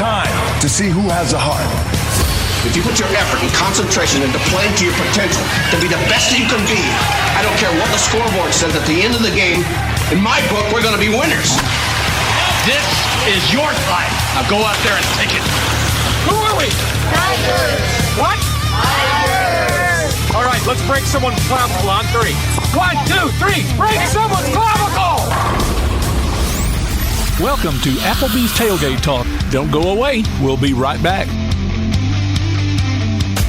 time to see who has a heart. If you put your effort and concentration into playing to your potential, to be the best that you can be, I don't care what the scoreboard says at the end of the game, in my book, we're going to be winners. This is your time. Now go out there and take it. Who are we? Tigers. What? Tigers. All right, let's break someone's clavicle on 3. 1, 2, 3. Break someone's clavicle! Welcome to Applebee's Tailgate Talk. Don't go away. We'll be right back.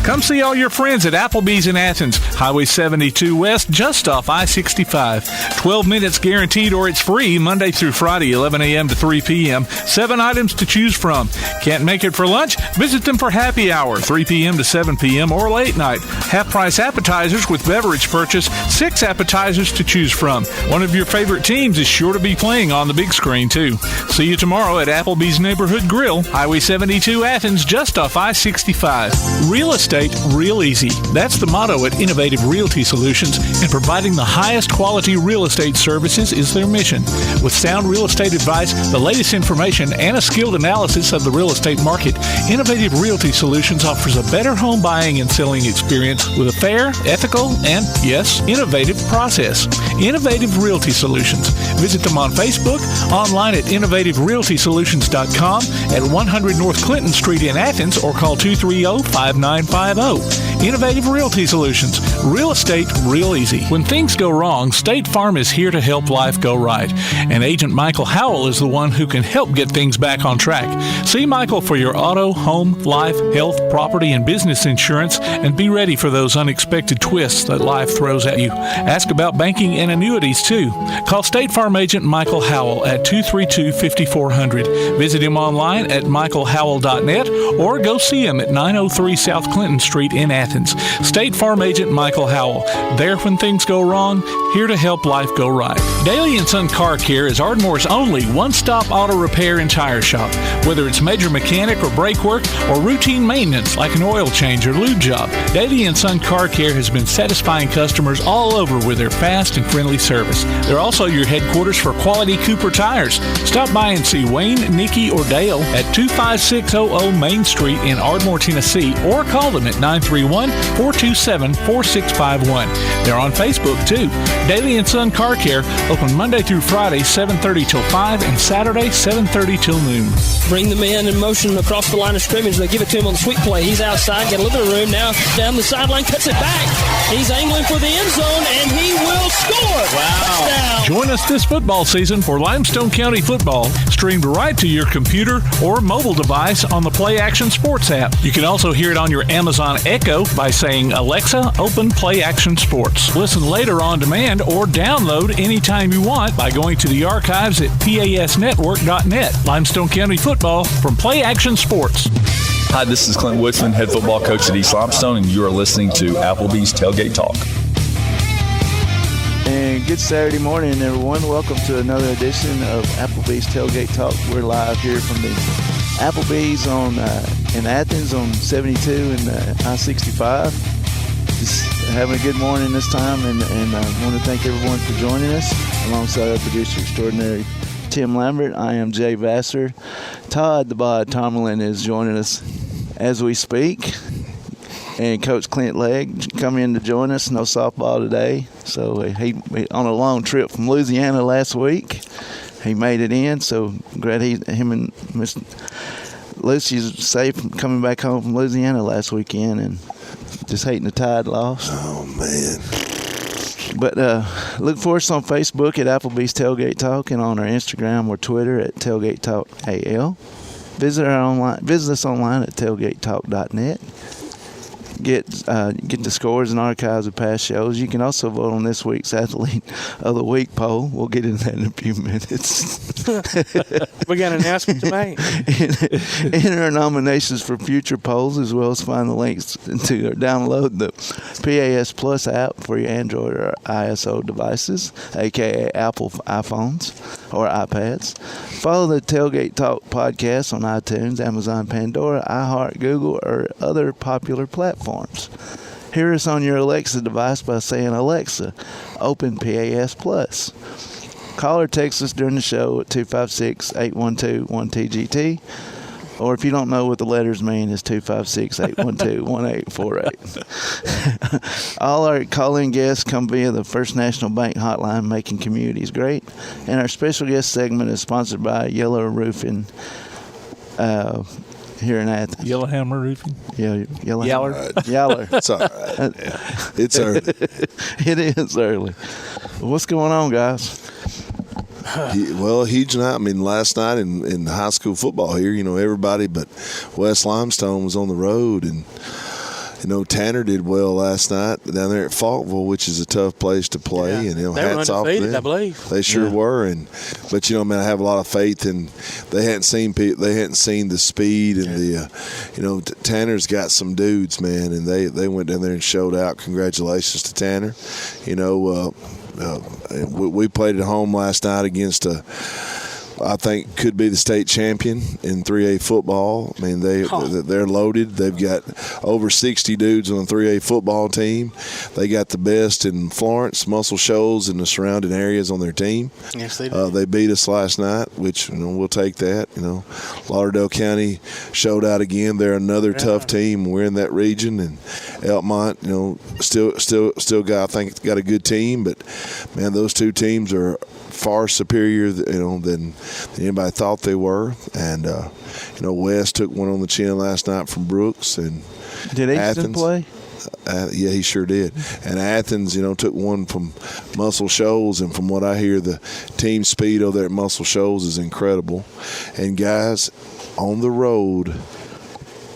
Come see all your friends at Applebee's in Athens, Highway 72 West, just off I-65. 12 minutes guaranteed or it's free, Monday through Friday, 11 a.m. to 3 p.m. 7 items to choose from. Can't make it for lunch? Visit them for happy hour, 3 p.m. to 7 p.m. or late night. Half-price appetizers with beverage purchase, 6 appetizers to choose from. One of your favorite teams is sure to be playing on the big screen, too. See you tomorrow at Applebee's Neighborhood Grill, Highway 72 Athens, just off I-65. Real estate real easy. That's the motto at Innovative Realty Solutions, and providing the highest quality real estate services is their mission. With sound real estate advice, the latest information, and a skilled analysis of the real estate market, Innovative Realty Solutions offers a better home buying and selling experience with a fair, ethical, and, yes, innovative process. Innovative Realty Solutions. Visit them on Facebook, online at innovativerealtysolutions.com, at 100 North Clinton Street in Athens, or call 230-5950. Innovative Realty Solutions. Real estate real easy. When things go wrong, State Farm is here to help life go right. And Agent Michael Howell is the one who can help get things back on track. See Michael for your auto, home, life, health, property, and business insurance, and be ready for those unexpected twists that life throws at you. Ask about banking and annuities, too. Call State Farm Agent Michael Howell at 232-5400. Visit him online at michaelhowell.net or go see him at 903 South Clinton Street in Athens. State Farm Agent Michael Howell. There when things go wrong, here to help life go right. Daly & Son Car Care is Ardmore's only one-stop auto repair and tire shop. Whether it's major mechanic or brake work or routine maintenance like an oil change or lube job, Daly & Son Car Care has been satisfying customers all over with their fast and friendly service. They're also your headquarters for quality Cooper tires. Stop by and see Wayne, Nikki, or Dale at 25600 Main Street in Ardmore, Tennessee, or call them at 931-427-4651. They're on Facebook, too. Daly & Son Car Care, open Monday through Friday, 7:30 till 5, and Saturday, 7:30 till noon. Bring the man in motion across the line of scrimmage. They give it to him on the sweep play. He's outside, got a little bit of room now. Down the sideline, cuts it back. He's angling for the end zone, and he will score. Wow. Touchdown. Join us this football season for Limestone County football, streamed right to your computer or mobile device on the Play Action Sports app. You can also hear it on your Amazon Echo by saying, Alexa, open Play Action Sports. Listen later on demand or download anytime you want by going to the archives at pasnetwork.net. Limestone County football from Play Action Sports. Hi, this is Clint Woodfin, head football coach at East Limestone, and you are listening to Applebee's Tailgate Talk. And good Saturday morning, everyone. Welcome to another edition of Applebee's Tailgate Talk. We're live here from the Applebee's in Athens on 72 and I-65. Just having a good morning this time, and I want to thank everyone for joining us. Alongside our producer extraordinary, Tim Lambert, I am Jay Vassar. Todd the Bod Tomlin is joining us as we speak. And Coach Clint Legg come in to join us. No softball today. So he on a long trip from Louisiana last week. He made it in. So glad him and Miss Lucy's safe coming back home from Louisiana last weekend, and just hating the Tide lost. Oh, man. But look for us on Facebook at Applebee's Tailgate Talk, and on our Instagram or Twitter at Tailgate Talk AL. Visit us online at tailgatetalk.net. Get the scores and archives of past shows. You can also vote on this week's Athlete of the Week poll. We'll get into that in a few minutes. We got an announcement to make. Enter nominations for future polls, as well as find the links to download the PAS Plus app for your Android or ISO devices, a.k.a. Apple iPhones or iPads. Follow the Tailgate Talk podcast on iTunes, Amazon, Pandora, iHeart, Google, or other popular platforms. Hear us on your Alexa device by saying, Alexa, open PAS Plus. Call or text us during the show at 256-812-1TGT. Or if you don't know what the letters mean, it's 256-812-1848. All our call-in guests come via the First National Bank hotline, making communities great. And our special guest segment is sponsored by Yellow Roofing here in Athens. Yellowhammer Roofing? Yeah, Yaller. Yaller. It's all right. Yeah. It's early. It is early. What's going on, guys? Well, huge night. I mean, last night in high school football here, everybody but West Limestone was on the road. And, Tanner did well last night down there at Faulkville, which is a tough place to play. Yeah. And, they were hats off to undefeated, them. I believe. They sure were. But I have a lot of faith in they hadn't seen the speed and Tanner's got some dudes, man, and they went down there and showed out. Congratulations to Tanner. We played at home last night against I think could be the state champion in 3A football. I mean, they're loaded. They've got over 60 dudes on the 3A football team. They got the best in Florence, Muscle Shoals, and the surrounding areas on their team. Yes, they do. They beat us last night, which we'll take that. Lauderdale County showed out again. They're another tough team. We're in that region, and Elkmont, still got a good team. But man, those two teams are far superior, than anybody thought they were. And West took one on the chin last night from Brooks. And did Athens play? Yeah, he sure did. And Athens, took one from Muscle Shoals, and from what I hear, the team speed over there at Muscle Shoals is incredible. And guys, on the road,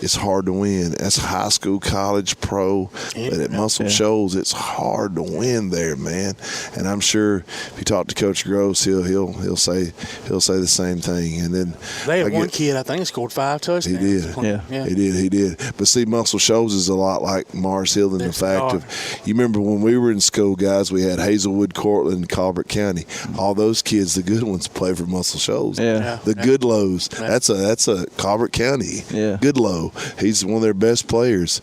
it's hard to win. That's high school, college, pro. But at Muscle Shoals, it's hard to win there, man. And I'm sure if you talk to Coach Gross, he'll say the same thing. And then they had one kid, I think, scored 5 touchdowns. He did. He did. But see, Muscle Shoals is a lot like Mars Hill in the fact of, you remember when we were in school, guys, we had Hazelwood, Cortland, and Colbert County. All those kids, the good ones, play for Muscle Shoals. Yeah. The good lows. That's a Colbert County. Yeah. Good low. He's one of their best players.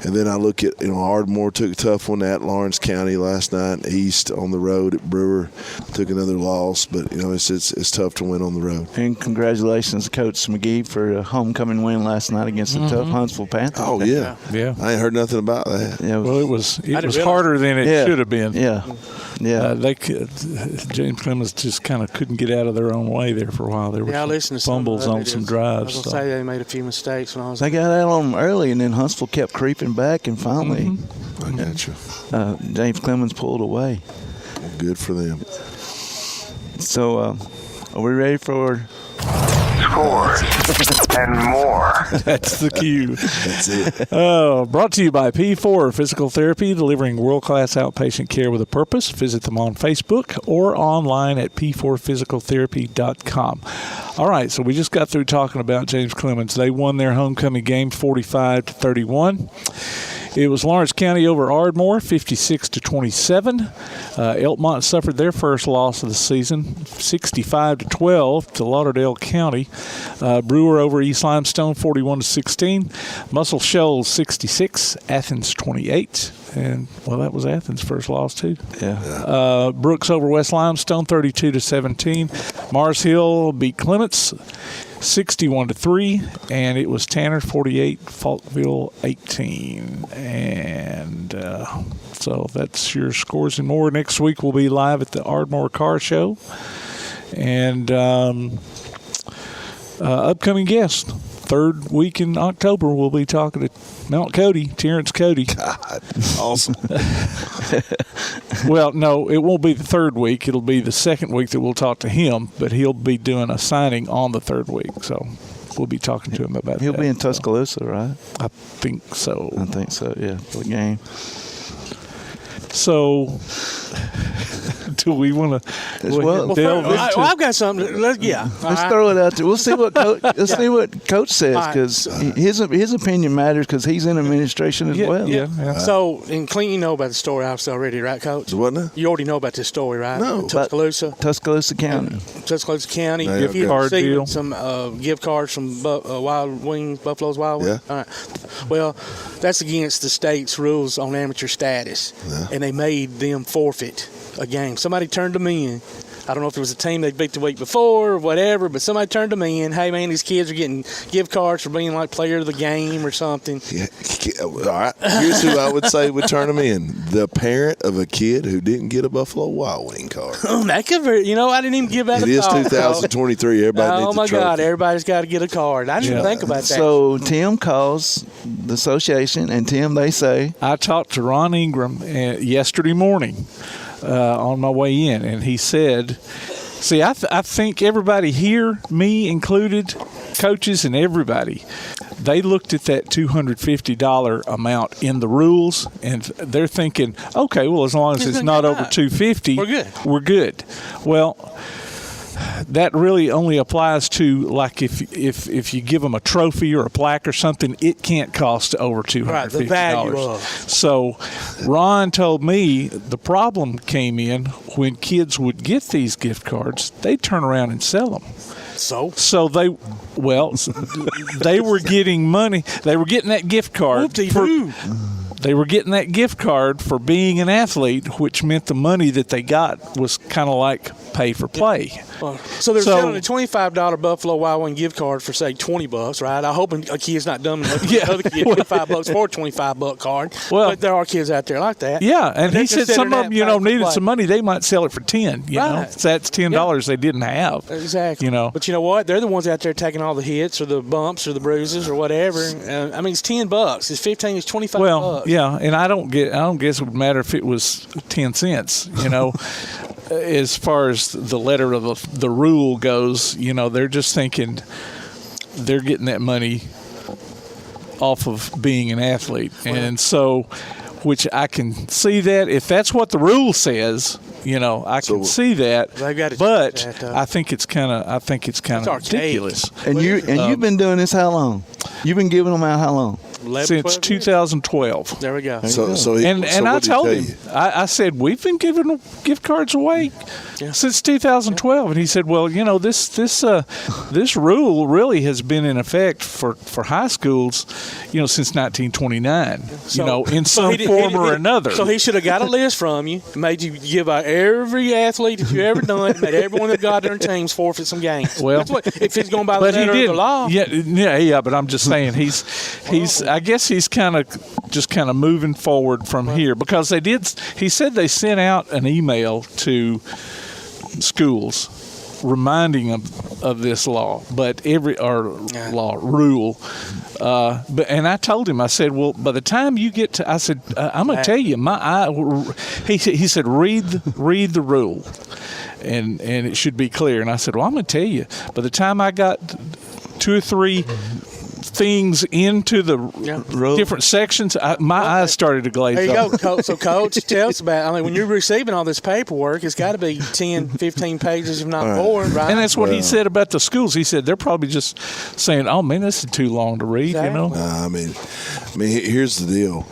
And then I look at, Ardmore took a tough one at Lawrence County last night. East on the road at Brewer took another loss. But, it's tough to win on the road. And congratulations to Coach McGehee for a homecoming win last night against the tough Huntsville Panthers. Oh, yeah. Yeah. I ain't heard nothing about that. Yeah, well, it was harder than it should have been. Yeah. Yeah. James Clemens just kind of couldn't get out of their own way there for a while. There were some fumbles on some drives. I was going to say they made a few mistakes when I was They got out on them early, and then Huntsville kept creeping back, and finally I got you. James Clemens pulled away. Well, good for them. So are we ready for Scores and more? That's the cue. That's it. Brought to you by P4 Physical Therapy, delivering world-class outpatient care with a purpose. Visit them on Facebook or online at p4physicaltherapy.com. All right, so we just got through talking about James Clemens. They won their homecoming game 45-31. It was Lawrence County over Ardmore, 56-27. Elkmont suffered their first loss of the season, 65-12 to Lauderdale County. Brewer over East Limestone, 41-16. Muscle Shoals, 66. Athens, 28. And, well, that was Athens' first loss, too. Yeah. Brooks over West Limestone, 32-17. Mars Hill beat Clemens, 61-3, and it was Tanner 48, Faulkville 18, and so that's your scores and more. Next week we'll be live at the Ardmore Car Show, and upcoming guest. Third week in October, we'll be talking to Mount Cody, Terrence Cody. God, awesome. Well, no, it won't be the third week. It'll be the second week that we'll talk to him, but he'll be doing a signing on the third week. So we'll be talking to him about that. He'll be in Tuscaloosa, right? I think so. I think so, yeah, for the game. So, do we want to? I've got something. Let's throw it out there. We'll see what see what Coach says, because his opinion matters, because he's in administration as well. Yeah. So, and Clint, you know about the story obviously already, right, Coach? What now? You already know about this story, right? No. Tuscaloosa County. Tuscaloosa County. Yeah, If you card received deal. some gift cards from Wild Wings, Buffalo's Wild Wings. Yeah. All right. Well, that's against the state's rules on amateur status, and they made them forfeit a game. Somebody turned them in I don't know if it was a team they beat the week before or whatever, but somebody turned them in. Hey, man, these kids are getting gift cards for being like player of the game or something. Yeah. All right. Here's who I would say would turn them in. The parent of a kid who didn't get a Buffalo Wild Wing card. That could be, I didn't even give that It a is thought. 2023. Everybody needs a trophy. Oh, my God. Everybody's got to get a card. I didn't even think about that. So Tim calls the association, and Tim, they say, I talked to Ron Ingram yesterday morning on my way in, and he said, see, I think everybody here, me included, coaches and everybody, they looked at that $250 amount in the rules, and they're thinking, okay, well, as long as it's not over $250, we're good. Well, that really only applies to, like, if you give them a trophy or a plaque or something, it can't cost over $250. Right, the value of. So Ron told me the problem came in when kids would get these gift cards, they'd turn around and sell them. So they were getting money. They were getting that gift card. They were getting that gift card for being an athlete, which meant the money that they got was kind of like pay for play. So they're selling a $25 Buffalo Wild Wing gift card for, say, $20, right? I hope a kid's not dumb enough to get another kid $25 for a $25 card. Well, but there are kids out there like that. Yeah, and he said some of them, needed some money. They might sell it for $10. You know, so that's $10 they didn't have. Exactly. But you know what? They're the ones out there taking all the hits or the bumps or the bruises or whatever. I mean, it's $10. It's 15. It's $25. Well, yeah, and I don't guess it would matter if it was 10 cents. As far as the letter of the rule goes, they're just thinking they're getting that money off of being an athlete. And so, which I can see that if that's what the rule says, I can see that. But I think it's kind of ridiculous. And you've been doing this how long? You've been giving them out how long? Since 2012. There we go. And I told him, I said, we've been giving gift cards away since 2012. And he said, well, this rule really has been in effect for high schools, since 1929, in some form or another. So he should have got a list from you, made you give out every athlete that you ever done, made everyone that got their teams forfeit some games. Well, that's what, if he's going by the letter of the law. Yeah, but I'm just saying I guess he's kind of moving forward from here, because he said they sent out an email to schools reminding them of this law, rule. And I told him, I said, well, by the time you get to, I said, I'm going to tell you, he said, read the rule, and it should be clear. And I said, well, I'm going to tell you, by the time I got 2 or 3 things into the different sections, my eyes started to glaze over. There you go, Coach. So, Coach, tell us about when you're receiving all this paperwork, it's got to be 10, 15 pages, if not more, right? And that's what he said about the schools. He said they're probably just saying, oh, man, this is too long to read, I mean, here's the deal.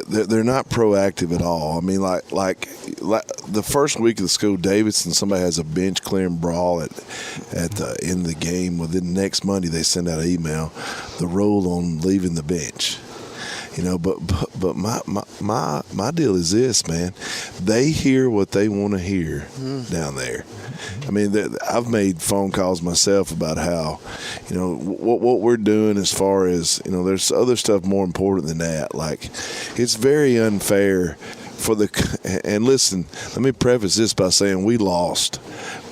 They're not proactive at all. I mean, like the first week of the school, Davidson, somebody has a bench clearing brawl at the end of the game. Well, then next Monday they send out an email, the rule on leaving the bench. But my deal is this, man. They hear what they want to hear down there. I mean, I've made phone calls myself about how, what we're doing as far as, there's other stuff more important than that. Like, it's very unfair and listen, let me preface this by saying we lost.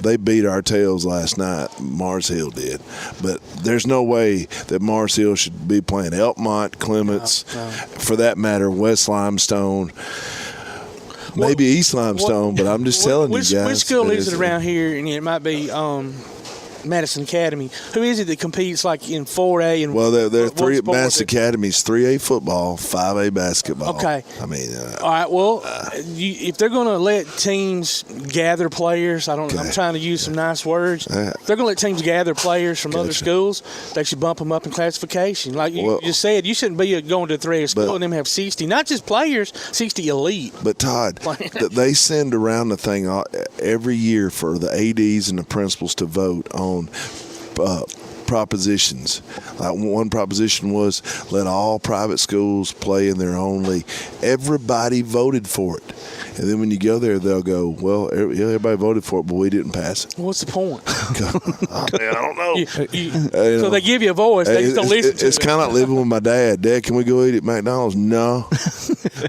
They beat our tails last night. Mars Hill did. But there's no way that Mars Hill should be playing Elkmont, Clemens, for that matter, West Limestone, maybe East Limestone, but I'm just telling you guys. Which school is it around here? And it might be Madison Academy. Who is it that competes like in 4A? And well, there are 3 Madison Academies: 3A football, 5A basketball. Okay. I mean, all right. Well, if they're going to let teams gather players, I'm trying to use some nice words. If they're going to let teams gather players from other schools, they should bump them up in classification. Like you just said, you shouldn't be going to a 3A school and them have 60, not just players, 60 elite. But Todd, they send around the thing every year for the ADs and the principals to vote on propositions. Like one proposition was let all private schools play in their own league. Everybody voted for it. And then when you go there, they'll go, well, everybody voted for it, but we didn't pass it. What's the point? I don't know. So they give you a voice. They just don't listen to it. It's kind of like living with my dad. Dad, can we go eat at McDonald's? No.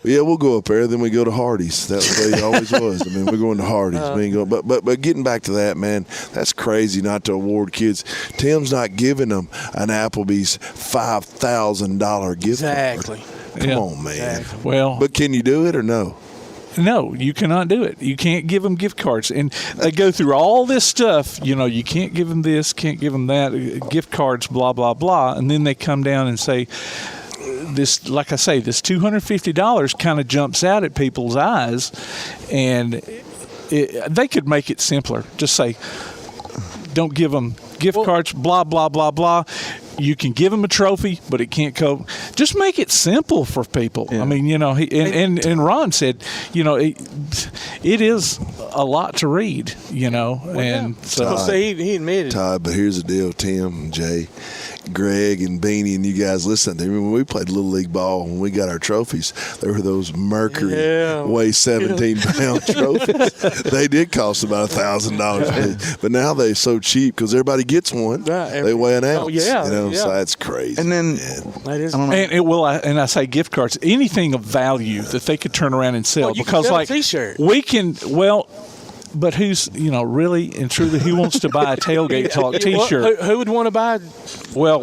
Yeah, we'll go up there. Then we go to Hardee's. That's the way it always was. I mean, we're going to Hardee's. We ain't going, but getting back to that, man, that's crazy not to award kids. Tim's not giving them an Applebee's $5,000 gift card. Come on, man. Exactly. Well, but can you do it or no? No, you cannot do it. You can't give them gift cards. And they go through all this stuff. You know, you can't give them this, can't give them that, gift cards, blah, blah, blah. And then they come down and say, this, like I say, this $250 kind of jumps out at people's eyes. And they could make it simpler. Just say, don't give them gift cards, blah, blah, blah, blah. You can give them a trophy, but it can't go. Just make it simple for people. Yeah. I mean, you know, and Ron said, you know, it is a lot to read, you know. Well, and so he admitted. Todd, but here's the deal, Tim and Jay, Greg and Beanie and you guys listen. When we played Little League ball, when we got our trophies, there were those Mercury weigh 17-pound trophies. They did cost about $1,000, but now they're so cheap because everybody gets one. They weigh an ounce. You know, so that's crazy. And then that is, and I say gift cards, anything of value that they could turn around and sell, because can sell like a T-shirt. We can But who's, you know, really and truly, who wants to buy a Tailgate Talk T-shirt? Who would want to buy? Well,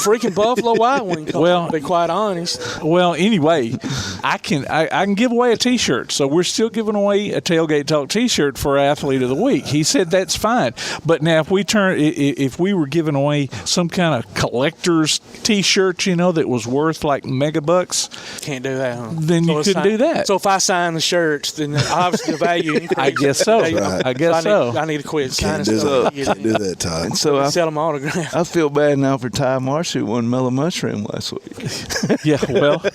freaking Buffalo Wild Wings. Well, to be quite honest. Well, anyway, I can give away a T-shirt, so we're still giving away a Tailgate Talk T-shirt for Athlete of the Week. He said that's fine, but now if we were giving away some kind of collector's T-shirt, you know, that was worth like megabucks, can't do that. Huh? Then you couldn't do that. So if I sign the shirts, then obviously the value increases. I guess so. Right. I guess I need to quit signing stuff. Can't do that, Todd. And so sell them autographs. I feel bad now for Ty Marsh, who won Mellow Mushroom last week. Yeah, well,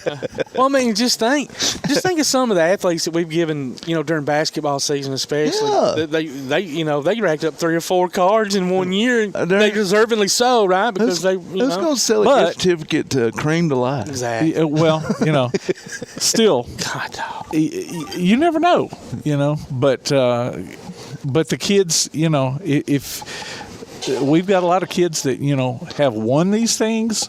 I mean, just think of some of the athletes that we've given, you know, during basketball season, especially. Yeah. They racked up 3 or 4 cards in one year. And they deservingly so, right? Because who's going to sell a gift certificate to Cream Delight? Exactly. Well, you know, still, God, you never know, you know, but the kids, you know, if we've got a lot of kids that, you know, have won these things,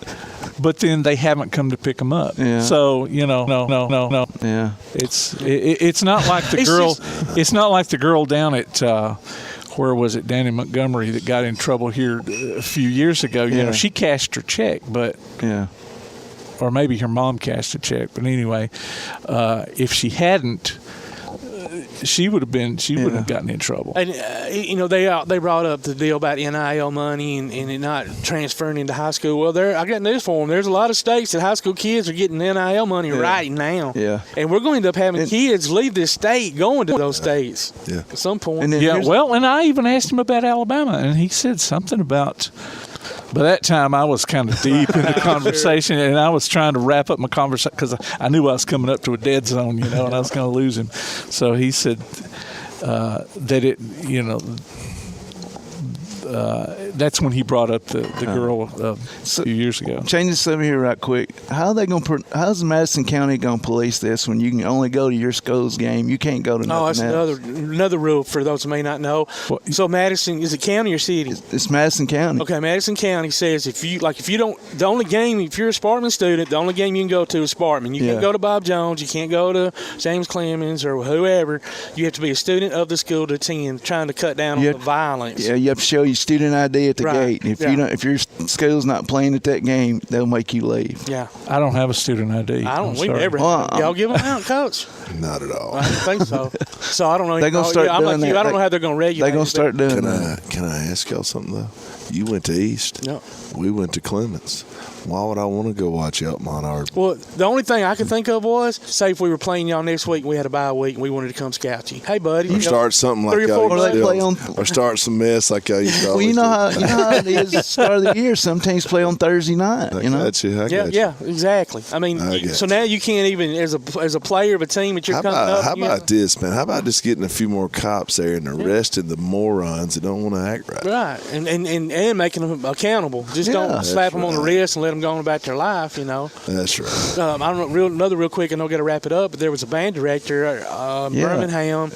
but then they haven't come to pick them up. Yeah. So, you know, no. Yeah. It's not like the girl. It's not like the girl down at where was it, down in Montgomery, that got in trouble here a few years ago. You know, she cashed her check, but or maybe her mom cashed a check. But anyway, if she hadn't, she wouldn't have gotten in trouble. And you know, they brought up the deal about NIL money and it not transferring into high school. Well, I got news for them. There's a lot of states that high school kids are getting NIL money right now. Yeah. And we're going to end up having kids leave this state going to those states at some point. And and I even asked him about Alabama, and he said something about. By that time, I was kind of deep in the conversation, and I was trying to wrap up my conversation because I knew I was coming up to a dead zone, you know, and I was going to lose him. So he said that it, you know, that's when he brought up the girl a few years ago. Change this over here right quick. How's Madison County going to police this when you can only go to your school's game? You can't go to nothing else. Another rule for those who may not know. So Madison, is it county or city? It's Madison County. Okay, Madison County says if you're a Sparkman student, the only game you can go to is Sparkman. You can't go to Bob Jones. You can't go to James Clemens or whoever. You have to be a student of the school to attend, trying to cut down on the violence. Yeah, you have to show your student ID at the gate. If your school's not playing at that game, they'll make you leave. Yeah, I don't have a student ID. We never. Y'all give them out, Coach? Not at all. I don't think so. So I don't know. They're gonna start doing like that. I don't know how they're gonna regulate. They're gonna start doing that. Can I ask y'all something though? You went to East. No. We went to Clemens. Why would I want to go watch you up Monard? Well, the only thing I could think of was, say if we were playing y'all next week and we had a bye week and we wanted to come scout you. Hey, buddy. Or start something like y'all used to do. Or start some mess like y'all used Well, you know how it is at the start of the year. Some teams play on Thursday night. I got you. Yeah, exactly. I mean, so now you can't even, as a player of a team that you're coming up. How about this, man? How about just getting a few more cops there and arresting the morons that don't want to act right? Right, and making them accountable. Just don't slap them on the wrist and let them go on about their life. That's right. I don't know. Another real quick, and I'll get to wrap it up. But there was a band director, Birmingham,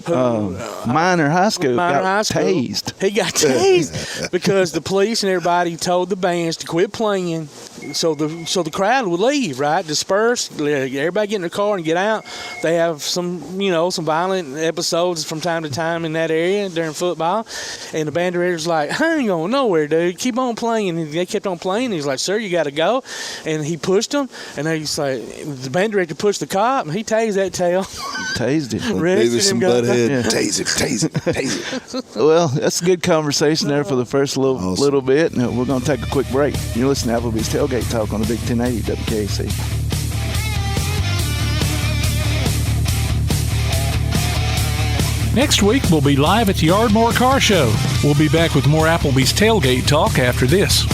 who Minor high school got tased. He got tased because the police and everybody told the bands to quit playing, so the crowd would leave, right? Disperse, everybody get in their car and get out. They have some violent episodes from time to time in that area during football, and the band director's like, I ain't going nowhere, dude. Keep on playing. And they kept on playing. He's like, sir, you got to go. And he pushed him, and he's like, the band director pushed the cop, and he tased that tail. Tased it. Maybe some butthead. Yeah. Tase it. Well, that's a good conversation there for the first little bit, and we're going to take a quick break. You're listening to Applebee's Tailgate Talk on the Big 1080 WKAC. Next week, we'll be live at the Ardmore Car Show. We'll be back with more Applebee's Tailgate Talk after this.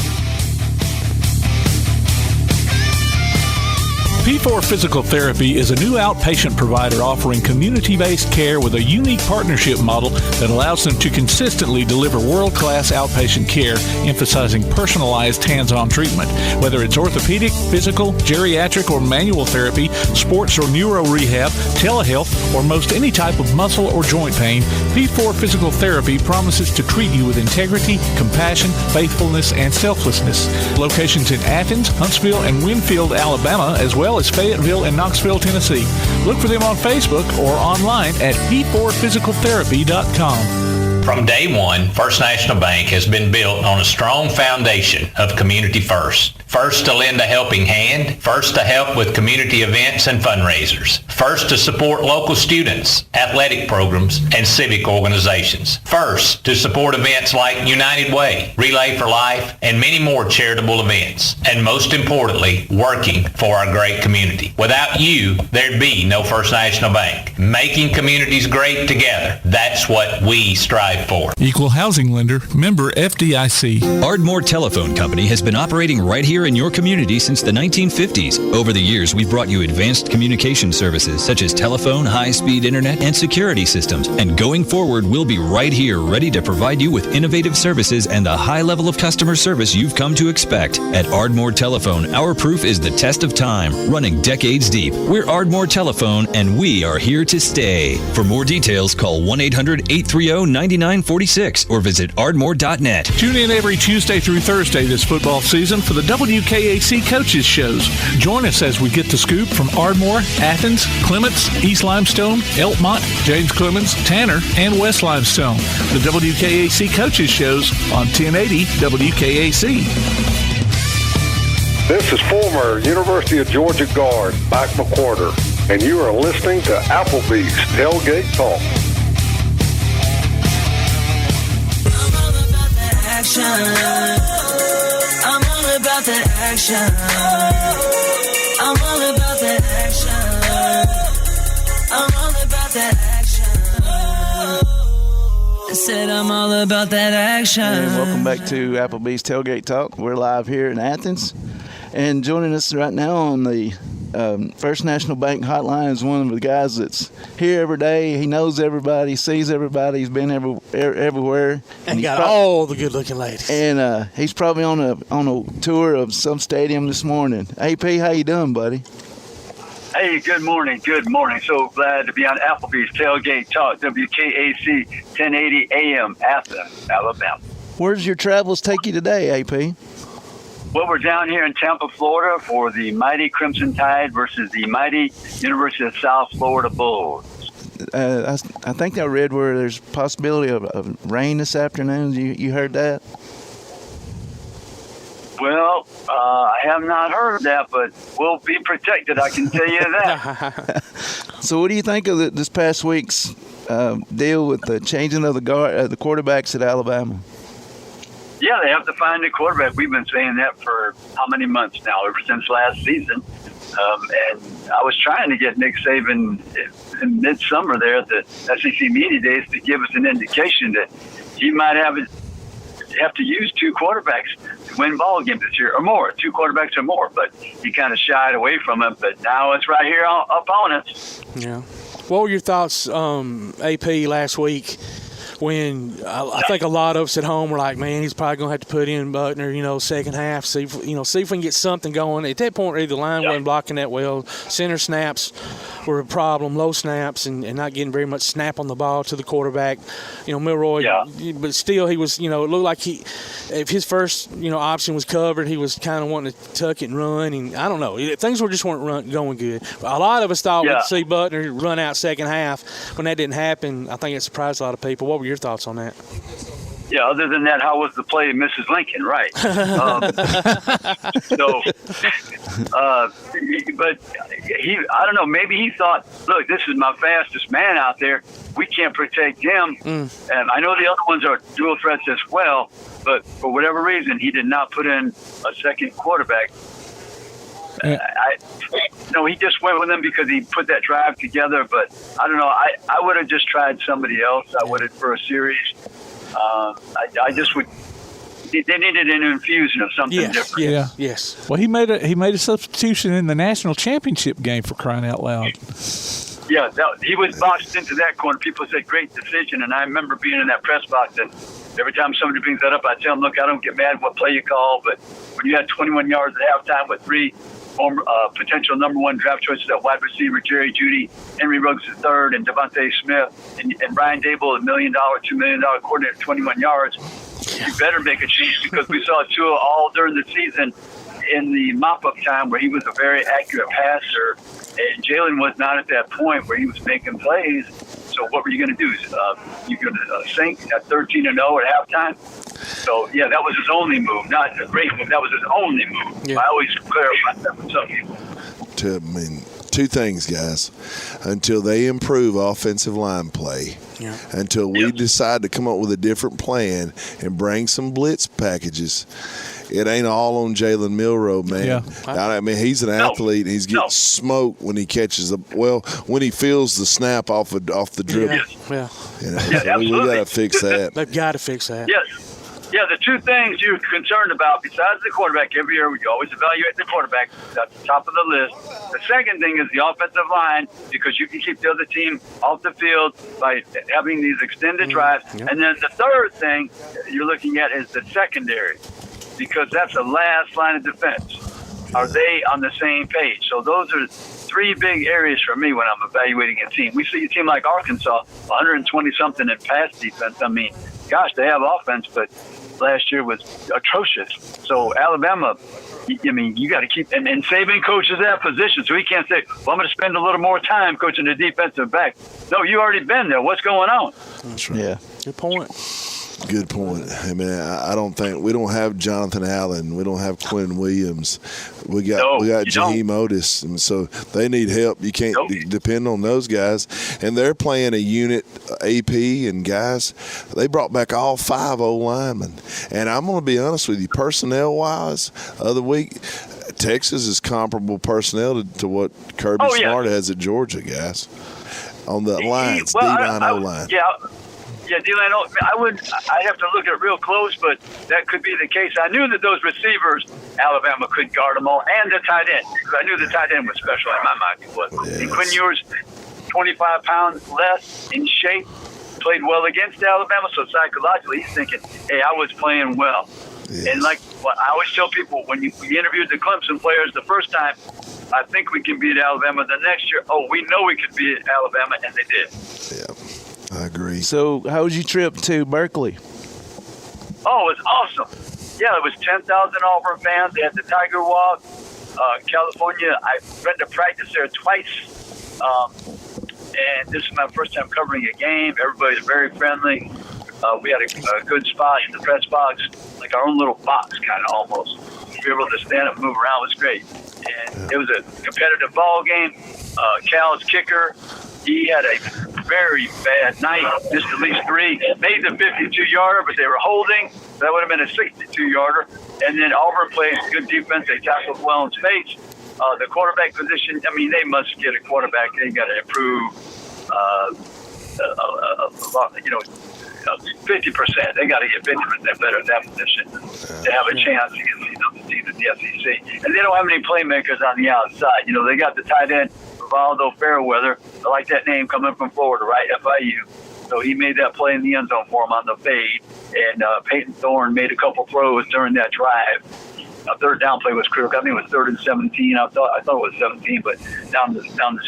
P4 Physical Therapy is a new outpatient provider offering community-based care with a unique partnership model that allows them to consistently deliver world-class outpatient care, emphasizing personalized hands-on treatment. Whether it's orthopedic, physical, geriatric, or manual therapy, sports or neuro rehab, telehealth, or most any type of muscle or joint pain, P4 Physical Therapy promises to treat you with integrity, compassion, faithfulness, and selflessness. Locations in Athens, Huntsville, and Winfield, Alabama, as well as Fayetteville and Knoxville, Tennessee. Look for them on Facebook or online at p4physicaltherapy.com. From day one, First National Bank has been built on a strong foundation of community first. First to lend a helping hand, first to help with community events and fundraisers, first to support local students, athletic programs, and civic organizations, first to support events like United Way, Relay for Life, and many more charitable events, and most importantly, working for our great community. Without you, there'd be no First National Bank. Making communities great together, that's what we strive for. Equal housing lender, member FDIC. Ardmore Telephone Company has been operating right here in your community since the 1950s. Over the years, we've brought you advanced communication services such as telephone, high-speed internet, and security systems. And going forward, we'll be right here ready to provide you with innovative services and the high level of customer service you've come to expect. At Ardmore Telephone, our proof is the test of time, running decades deep. We're Ardmore Telephone, and we are here to stay. For more details, call 1-800-830-9946 or visit ardmore.net. Tune in every Tuesday through Thursday this football season for the WKAC Coaches Shows. Join us as we get the scoop from Ardmore, Athens, Clemens, East Limestone, Elkmont, James Clemens, Tanner, and West Limestone. The WKAC Coaches Shows on 1080 WKAC. This is former University of Georgia guard Mike McWhorter, and you are listening to Applebee's Tailgate Talk. I'm all about that action. I'm all about that action. I'm all about that action. I said I'm all about that action. And welcome back to Applebee's Tailgate Talk. We're live here in Athens. And joining us right now on the First National Bank hotline is one of the guys that's here every day. He knows everybody, sees everybody. He's been everywhere, and got all the good-looking ladies. And he's probably on a tour of some stadium this morning. AP, how you doing, buddy? Hey, good morning. Good morning. So glad to be on Applebee's Tailgate Talk, WKAC 1080 AM, Athens, Alabama. Where's your travels take you today, AP? Well, we're down here in Tampa, Florida for the mighty Crimson Tide versus the mighty University of South Florida Bulls. I think I read where there's possibility of rain this afternoon. You heard that? Well, I have not heard that, but we'll be protected, I can tell you that. So what do you think of this past week's deal with the changing of the quarterbacks at Alabama? Yeah, they have to find a quarterback. We've been saying that for how many months now, ever since last season. And I was trying to get Nick Saban in midsummer there at the SEC Media Days to give us an indication that he might have have to use two quarterbacks to win ball games this year, or more, two quarterbacks or more. But he kind of shied away from it. But now it's right here up on us. Yeah. What were your thoughts, AP, last week? When I think a lot of us at home were like, man, he's probably going to have to put in Butner, second half, see if we can get something going. At that point, the line wasn't blocking that well. Center snaps were a problem, low snaps, and not getting very much snap on the ball to the quarterback. Milroy, but still he was, it looked like if his first, option was covered, he was kind of wanting to tuck it and run. And I don't know. Things just weren't going good. A lot of us thought we'd see Butner run out second half. When that didn't happen, I think it surprised a lot of people. What were your thoughts on that? Yeah, other than that, how was the play of Mrs. Lincoln? Right. But I don't know, maybe he thought, look, this is my fastest man out there. We can't protect him. And I know the other ones are dual threats as well, but for whatever reason, he did not put in a second quarterback. He just went with him because he put that drive together. But I don't know. I would have just tried somebody else. I would have for a series. I just would. They needed an infusion of something different. Yeah. Yes. Well, he made a substitution in the national championship game, for crying out loud. Yeah, he was boxed into that corner. People said great decision, and I remember being in that press box. And every time somebody brings that up, I tell them, look, I don't get mad what play you call, but when you had 21 yards at halftime with three potential number one draft choices at wide receiver, Jerry Jeudy, Henry Ruggs III, and Devontae Smith, and Brian Dable, $1 million, $2 million coordinator, 21 yards. You better make a change, because we saw Tua all during the season in the mop-up time where he was a very accurate passer, and Jalen was not at that point where he was making plays. So what were you going to do? You're going to sink at 13-0 at halftime? So, yeah, that was his only move. Not a great move. That was his only move. Yeah. I always clarify that with some people. Two things, guys. Until they improve offensive line play, until we decide to come up with a different plan and bring some blitz packages, it ain't all on Jalen Milroe, man. Yeah. I mean, he's an athlete. He's getting smoked when he catches when he feels the snap off the dribble. Yeah. So we got to fix that. They've got to fix that. Yes. Yeah, the two things you're concerned about besides the quarterback, every year we always evaluate the quarterback. That's the top of the list. The second thing is the offensive line, because you can keep the other team off the field by having these extended drives. And then the third thing you're looking at is the secondary, because that's the last line of defense. Are they on the same page? So those are three big areas for me when I'm evaluating a team. We see a team like Arkansas, 120-something in pass defense. I mean, gosh, they have offense, but last year was atrocious. So Alabama, I mean, you got to keep – and Saban coaches that position, so he can't say, well, I'm going to spend a little more time coaching the defensive back. No, you already been there. What's going on? That's right. Yeah, good point. Good point. I mean, I don't think we don't have Jonathan Allen. We don't have Quinn Williams. We got Jaheim Otis, and so they need help. You can't depend on those guys. And they're playing a unit, AP and guys. They brought back all 5 O-linemen. And I'm going to be honest with you, personnel-wise, other week, Texas is comparable personnel to what Kirby Smart has at Georgia, guys. On the lines, D-line, O-line. Yeah, D-line, I'd have to look at it real close, but that could be the case. I knew that those receivers, Alabama could guard them all, and the tight end, because I knew the tight end was special in my mind. It was. Yes. And Quinn Ewers, 25 pounds less in shape, played well against Alabama, so psychologically he's thinking, hey, I was playing well. Yes. And like I always tell people, when we interviewed the Clemson players the first time, I think we can beat Alabama. The next year, we know we could beat Alabama, and they did. Yeah. I agree. So how was your trip to Berkeley? Oh, it was awesome. Yeah, it was 10,000 Auburn fans. They had the Tiger Walk. California, I've been to practice there twice. And this is my first time covering a game. Everybody's very friendly. We had a good spot in the press box, like our own little box kind of almost. We were able to stand up and move around. It was great. And it was a competitive ball game. Cal's kicker, he had a very bad night, missed at least 3, made the 52-yarder, but they were holding. That would have been a 62-yarder. And then Auburn played good defense. They tackled well in space. The quarterback position, I mean, they must get a quarterback. They got to improve a lot, 50%. They got to get 50% better at that position to have a chance against the SEC. And they don't have any playmakers on the outside. They got the tight end, Rivaldo Fairweather. I like that name, coming from Florida, right? FIU. So he made that play in the end zone for him on the fade. And Peyton Thorne made a couple throws during that drive. A third down play was critical. I think it was 3rd and 17. I thought it was 17, but down the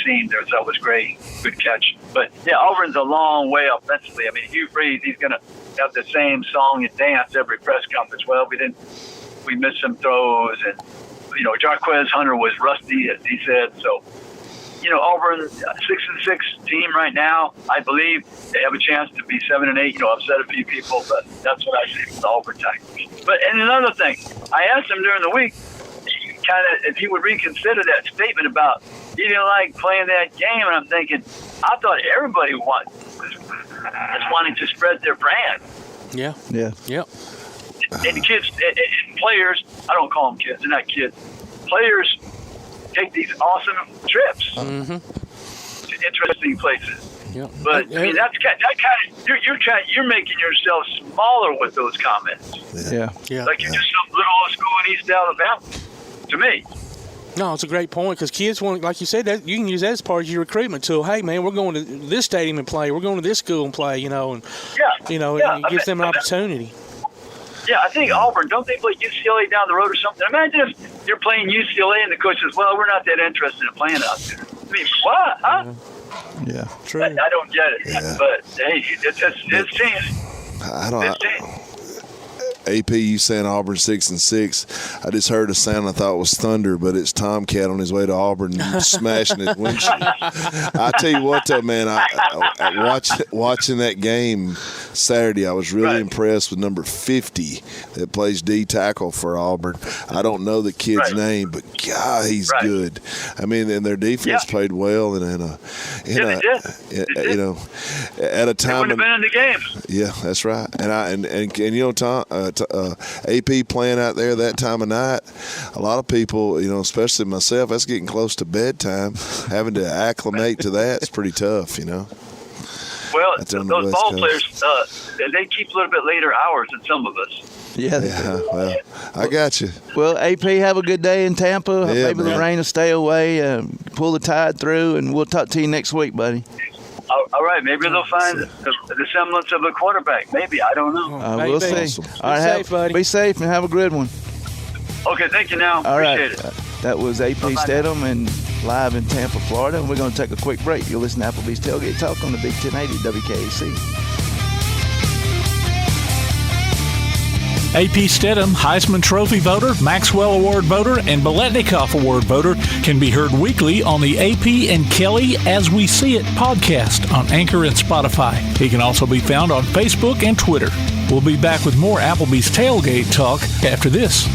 seam there, so that was great. Good catch. But yeah, Auburn's a long way offensively. I mean, Hugh Freeze, he's going to have the same song and dance every press conference. Well, we missed some throws, and Jarquez Hunter was rusty, as he said. So, Auburn, 6-6 team right now. I believe they have a chance to be 7-8. Upset a few people, but that's what I see with the Auburn Tigers. And another thing, I asked him during the week, if he would reconsider that statement about he didn't like playing that game, and I'm thinking, I thought everybody was wanting to spread their brand. Yeah. And kids, and players, I don't call them kids, they're not kids. Players take these awesome trips to interesting places. Yeah. But I mean, that kind of you're making yourself smaller with those comments. Yeah. Like you're just some little old school in East Alabama. To me. No, it's a great point because kids want, like you said, that you can use that as part of your recruitment tool. Hey, man, we're going to this stadium and play. We're going to this school and play. And it gives them an opportunity. Yeah, I think Auburn, don't they play UCLA down the road or something? Imagine if you're playing UCLA and the coach says, well, we're not that interested in playing out there. I mean, what? Huh? Yeah, true. I don't get it. Yeah. But, hey, it's changed. AP, you saying Auburn 6-6. I just heard a sound I thought was thunder, but it's Tomcat on his way to Auburn smashing his windshield. I tell you what, though, man, I watching that game Saturday, I was really impressed with number 50 that plays D tackle for Auburn. I don't know the kid's name, but God, he's good. I mean, and their defense played well, and at a time they would have been in the game. Yeah, that's right. And Tom. AP playing out there that time of night, a lot of people, especially myself, that's getting close to bedtime. Having to acclimate to that is pretty tough, Well, those ball players, they keep a little bit later hours than some of us. Yeah, well, I got you. Well, AP, have a good day in Tampa. Maybe the rain will stay away. Pull the tide through, and we'll talk to you next week, buddy. All right, maybe they'll find the semblance of a quarterback. Maybe, I don't know. We'll see. Awesome. All right, safe, buddy. Be safe and have a good one. Okay, thank you now. Appreciate it. That was AP Steadham and live in Tampa, Florida. And we're going to take a quick break. You'll listen to Applebee's Tailgate Talk on the Big 1080 WKAC. AP Steadham, Heisman Trophy voter, Maxwell Award voter, and Biletnikoff Award voter can be heard weekly on the AP and Kelly As We See It podcast on Anchor and Spotify. He can also be found on Facebook and Twitter. We'll be back with more Applebee's Tailgate Talk after this.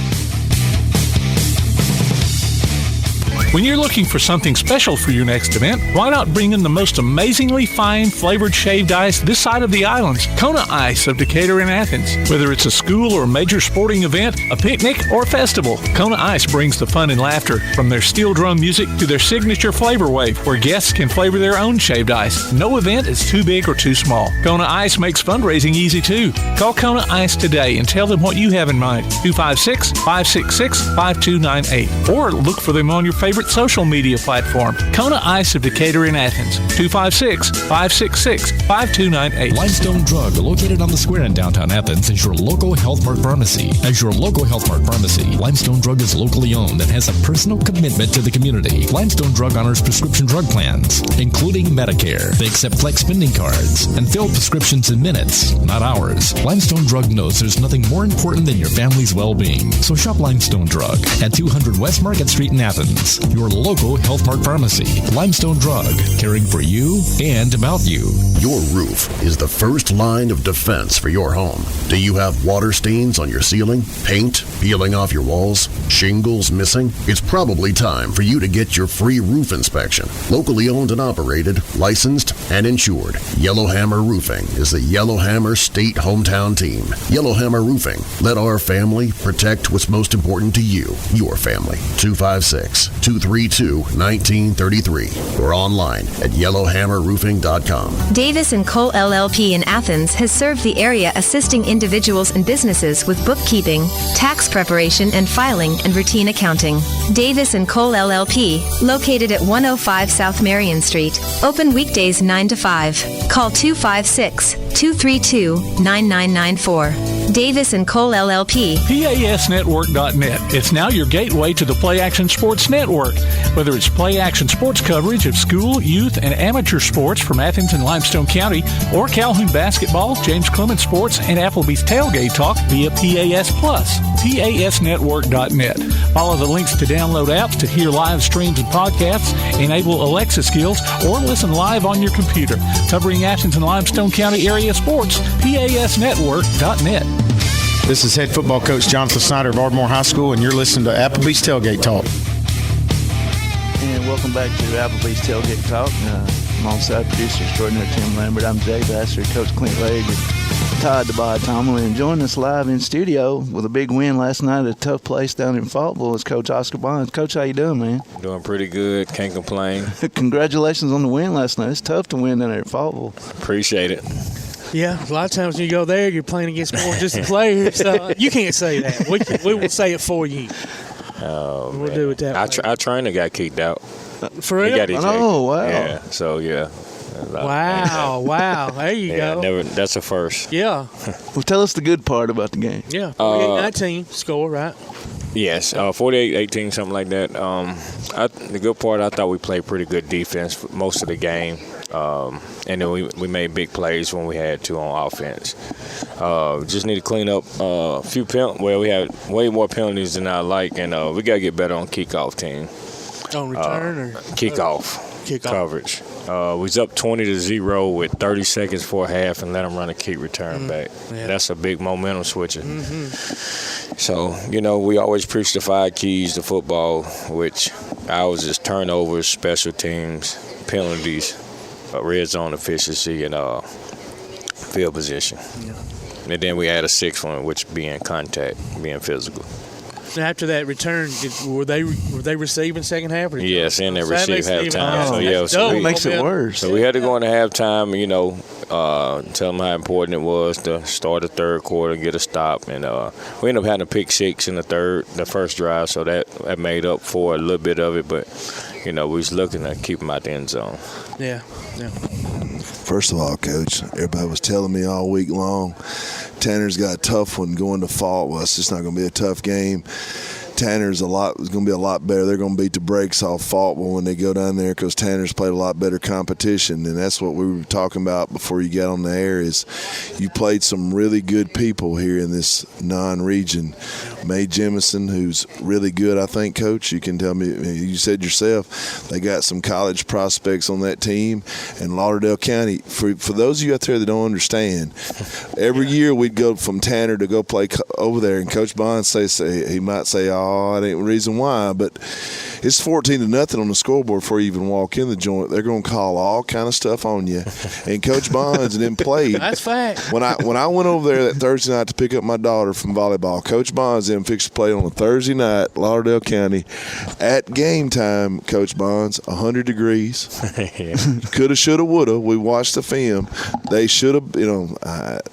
When you're looking for something special for your next event, why not bring in the most amazingly fine flavored shaved ice this side of the islands, Kona Ice of Decatur and Athens. Whether it's a school or major sporting event, a picnic, or festival, Kona Ice brings the fun and laughter. From their steel drum music to their signature flavor wave, where guests can flavor their own shaved ice. No event is too big or too small. Kona Ice makes fundraising easy too. Call Kona Ice today and tell them what you have in mind. 256-566-5298. Or look for them on your favorite social media platform. Kona Ice of Decatur in Athens. 256-566-5298. Limestone Drug, located on the square in downtown Athens, is your local Health Mart pharmacy. As your local Health Mart pharmacy, Limestone Drug is locally owned and has a personal commitment to the community. Limestone Drug honors prescription drug plans, including Medicare. They accept flex spending cards and fill prescriptions in minutes, not hours. Limestone Drug knows there's nothing more important than your family's well-being. So shop Limestone Drug at 200 West Market Street in Athens. Your local Health Mart pharmacy. Limestone Drug, caring for you and about you. Your roof is the first line of defense for your home. Do you have water stains on your ceiling, paint peeling off your walls, shingles missing? It's probably time for you to get your free roof inspection. Locally owned and operated, licensed and insured, Yellowhammer Roofing is the Yellowhammer State hometown team. Yellowhammer Roofing. Let our family protect what's most important to you, your family. 256-23 888-232-1933 or online at yellowhammerroofing.com. Davis & Cole LLP in Athens has served the area assisting individuals and businesses with bookkeeping, tax preparation and filing, and routine accounting. Davis & Cole LLP, located at 105 South Marion Street. Open weekdays 9 to 5. Call 256-232-9994. Davis & Cole LLP. PASnetwork.net. It's now your gateway to the Play Action Sports Network. Whether it's Play Action Sports coverage of school, youth, and amateur sports from Athens and Limestone County, or Calhoun basketball, James Clemens Sports, and Applebee's Tailgate Talk via PAS Plus. PASnetwork.net. Follow the links to download apps to hear live streams and podcasts, enable Alexa skills, or listen live on your computer. Covering Athens and Limestone County area sports, PASnetwork.net. This is head football coach Jonathan Snyder of Ardmore High School, and you're listening to Applebee's Tailgate Talk. And welcome back to Applebee's Tailgate Talk. Alongside producer extraordinary Tim Lambert, I'm Jay Bassett, Coach Clint Wade, and Todd DeBod-Tomlin. And joining us live in studio with a big win last night at a tough place down in Faultville is Coach Oscar Bonds. Coach, how you doing, man? Doing pretty good. Can't complain. Congratulations on the win last night. It's tough to win down there at Faultville. Appreciate it. Yeah, a lot of times when you go there, you're playing against more distant players. So you can't say that. We will say it for you. We'll do it that way. Our trainer got kicked out. For real? He got ejected. Oh, wow. Yeah, so, yeah. Wow. There you go. That's a first. Yeah. Well, tell us the good part about the game. Yeah, 48-19 score, right? Yes, 48-18, something like that. The good part, I thought we played pretty good defense for most of the game. And then we made big plays when we had to on offense. Just need to clean up a few penalties. Well, we had way more penalties than I like, and we got to get better on kickoff team. On return or? Kickoff coverage. We was up 20-0 with 30 seconds for a half and let them run a kick return back. Yeah. That's a big momentum switcher. Mm-hmm. So, we always preach the 5 keys to football, which ours is turnovers, special teams, penalties, red zone efficiency, and field position. Yeah. And then we add a 6th one, which being contact, being physical. After that return, were they receiving second half? Yes, and they received halftime. So it makes it worse. So we had to go into halftime, tell them how important it was to start the third quarter, get a stop, and we ended up having a pick 6 in the first drive, so that made up for a little bit of it, but we was looking to keep them out the end zone. Yeah. First of all, Coach, everybody was telling me all week long, Tanner's got a tough one going to Faultville. It's just not going to be a tough game. Tanner's going to be a lot better. They're going to beat the brakes off Faultville when they go down there because Tanner's played a lot better competition, and that's what we were talking about before you got on the air is you played some really good people here in this non-region. Mae Jemison, who's really good, I think, Coach. You can tell me, you said yourself, they got some college prospects on that team. And Lauderdale County, for those of you out there that don't understand, every year we'd go from Tanner to go play over there, and Coach Bonds he might say, that ain't the reason why, but it's 14-0 on the scoreboard before you even walk in the joint. They're going to call all kind of stuff on you. And Coach Bonds then played. That's fact. When I went over there that Thursday night to pick up my daughter from volleyball, Coach Bonds then fixed to play on a Thursday night, Lauderdale County. At game time, Coach Bonds, 100 degrees. Coulda, shoulda, woulda. We watched the film. They should have,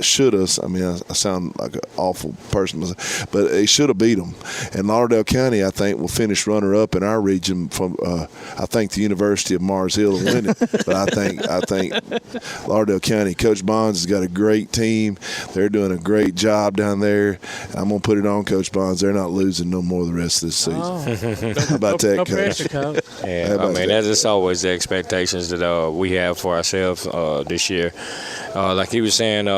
shoulda. I mean, I sound like an awful person, but they should have beat them. And Lauderdale County, I think, will finish runner-up in our region. From I think the University of Mars Hill will win it. But I think Lauderdale County, Coach Bonds has got a great team. They're doing a great job down there. I'm going to put it on Coach Bonds. They're not losing no more the rest of this season. How about that, Coach? Pressure, Coach. Yeah, I mean, that's always the expectations that we have for ourselves this year. Like he was saying,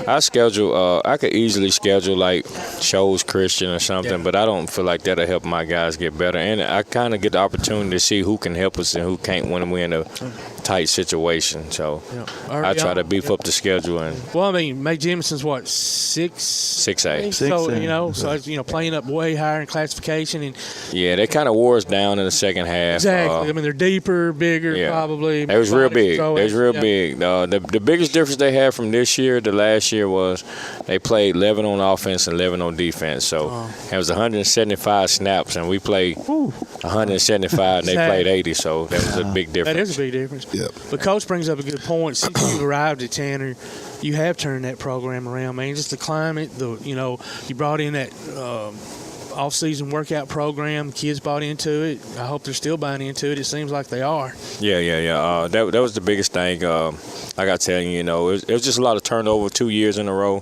I schedule. I could easily schedule like shows Christian or something, but I don't feel like that'll help my guys get better. And I kind of get the opportunity to see who can help us and who can't when we're in a tight situation. So I try to beef up the schedule. And well, I mean, May Jamison's what, 6A? So playing up way higher in classification. And yeah, they kind of wore us down in the second half. Exactly. I mean, they're deeper, bigger, probably. It was real big. Big. The biggest difference they had from this year to last year was they played 11 on offense and 11 on defense. So it was 175 snaps, and we played 175, and they played 80. So that was a big difference. That is a big difference. Yep. But Coach brings up a good point. Since you arrived at Tanner, you have turned that program around, man. Just the climate, you brought in that off-season workout program. Kids bought into it. I hope they're still buying into it. It seems like they are. Yeah. That was the biggest thing. I got to tell you, it was just a lot of turnover 2 years in a row,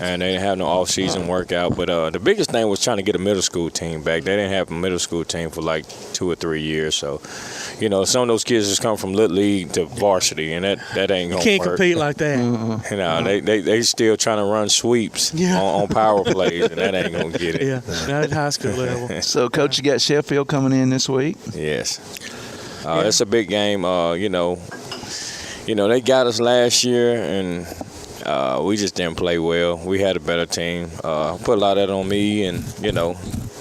and they didn't have no off-season workout. But the biggest thing was trying to get a middle school team back. They didn't have a middle school team for like 2 or 3 years. So, some of those kids just come from Little League to varsity, and that ain't going to work. You can't compete like that. They still trying to run sweeps on power plays, and that ain't going to get it. Yeah, not at high school level. So, Coach, you got Sheffield coming in this week? Yes. It's a big game. They got us last year, and we just didn't play well. We had a better team. Put a lot of that on me, and,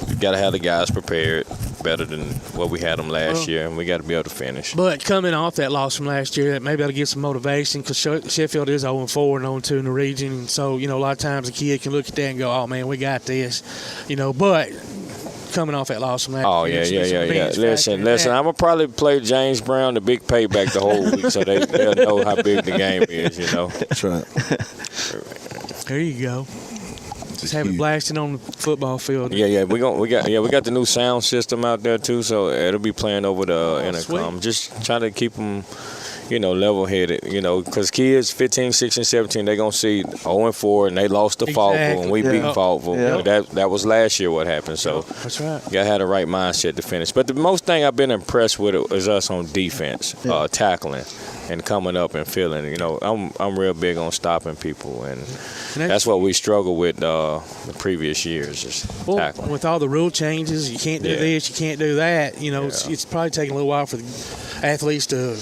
you got to have the guys prepared better than what we had them last year, and we got to be able to finish. But coming off that loss from last year, maybe that'll get some motivation, because Sheffield is 0-4 and 0-2 in the region, and so, a lot of times a kid can look at that and go, oh, man, we got this, but coming off that loss from last year. Yeah. Listen, I'm going to probably play James Brown the big payback the whole week, so they'll know how big the game is, That's right. There you go. Just have it blasting on the football field. Yeah. We got the new sound system out there too, so it'll be playing over the intercom. Sweet. Just trying to keep them, level-headed. Because kids 15, 16, 17, they're gonna see 0-4 and they lost to Faulkville and we beat Faulkville. Yeah. That was last year what happened. So that's right. You gotta have the right mindset to finish. But the most thing I've been impressed with is us on defense, tackling and coming up and feeling. I'm real big on stopping people, and that's what we struggle with the previous years, just tackling. With all the rule changes, you can't do this, you can't do that. It's probably taking a little while for the athletes to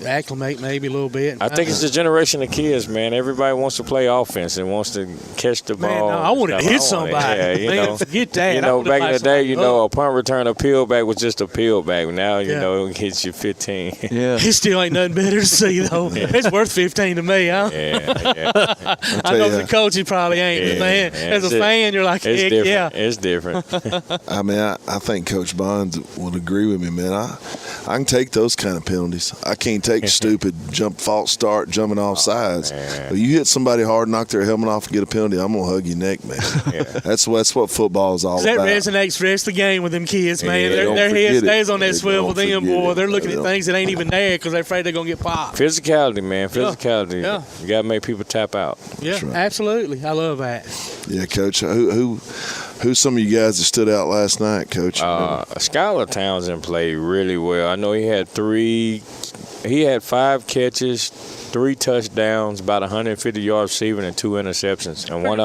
acclimate maybe a little bit. I think it's the generation of kids, man. Everybody wants to play offense and wants to catch the ball. I want to hit somebody. Yeah, forget that. Back in the day, a punt return, a peel back was just a peel back. Now, it hits you 15. Yeah. It still ain't nothing better to see, though. It's worth 15 to me, huh? Yeah. I know the coach, he probably ain't. But man, as a fan, you're like, heck different. Yeah. It's different. I mean, I think Coach Bonds would agree with me, man. I can take those kind of penalties. I can't take stupid false start, jumping off sides. But you hit somebody hard, knock their helmet off, and get a penalty, I'm going to hug your neck, man. That's what football is all about. That resonates for the rest of the game with them kids, man. Their head stays on that swivel. Them, boy, they're looking at things that ain't even there because they're afraid they're going to get popped. Physicality, man. Physicality. Yeah. You got to make people tap out. Yeah, right. Absolutely. I love that. Yeah, Coach. Who's some of you guys that stood out last night, Coach? Skylar Townsend played really well. I know he had 5 catches, 3 touchdowns, about 150 yards receiving, and 2 interceptions. And one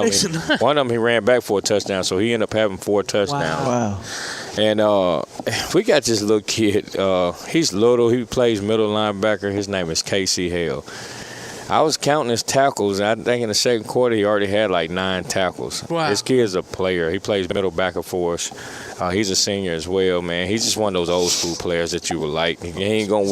of them he ran back for a touchdown, so he ended up having 4 touchdowns. Wow. And we got this little kid. He's little. He plays middle linebacker. His name is Casey Hale. I was counting his tackles, and I think in the second quarter he already had like 9 tackles. Wow. This kid's a player. He plays middle backer for us. He's a senior as well, man. He's just one of those old school players that you would like. He ain't gonna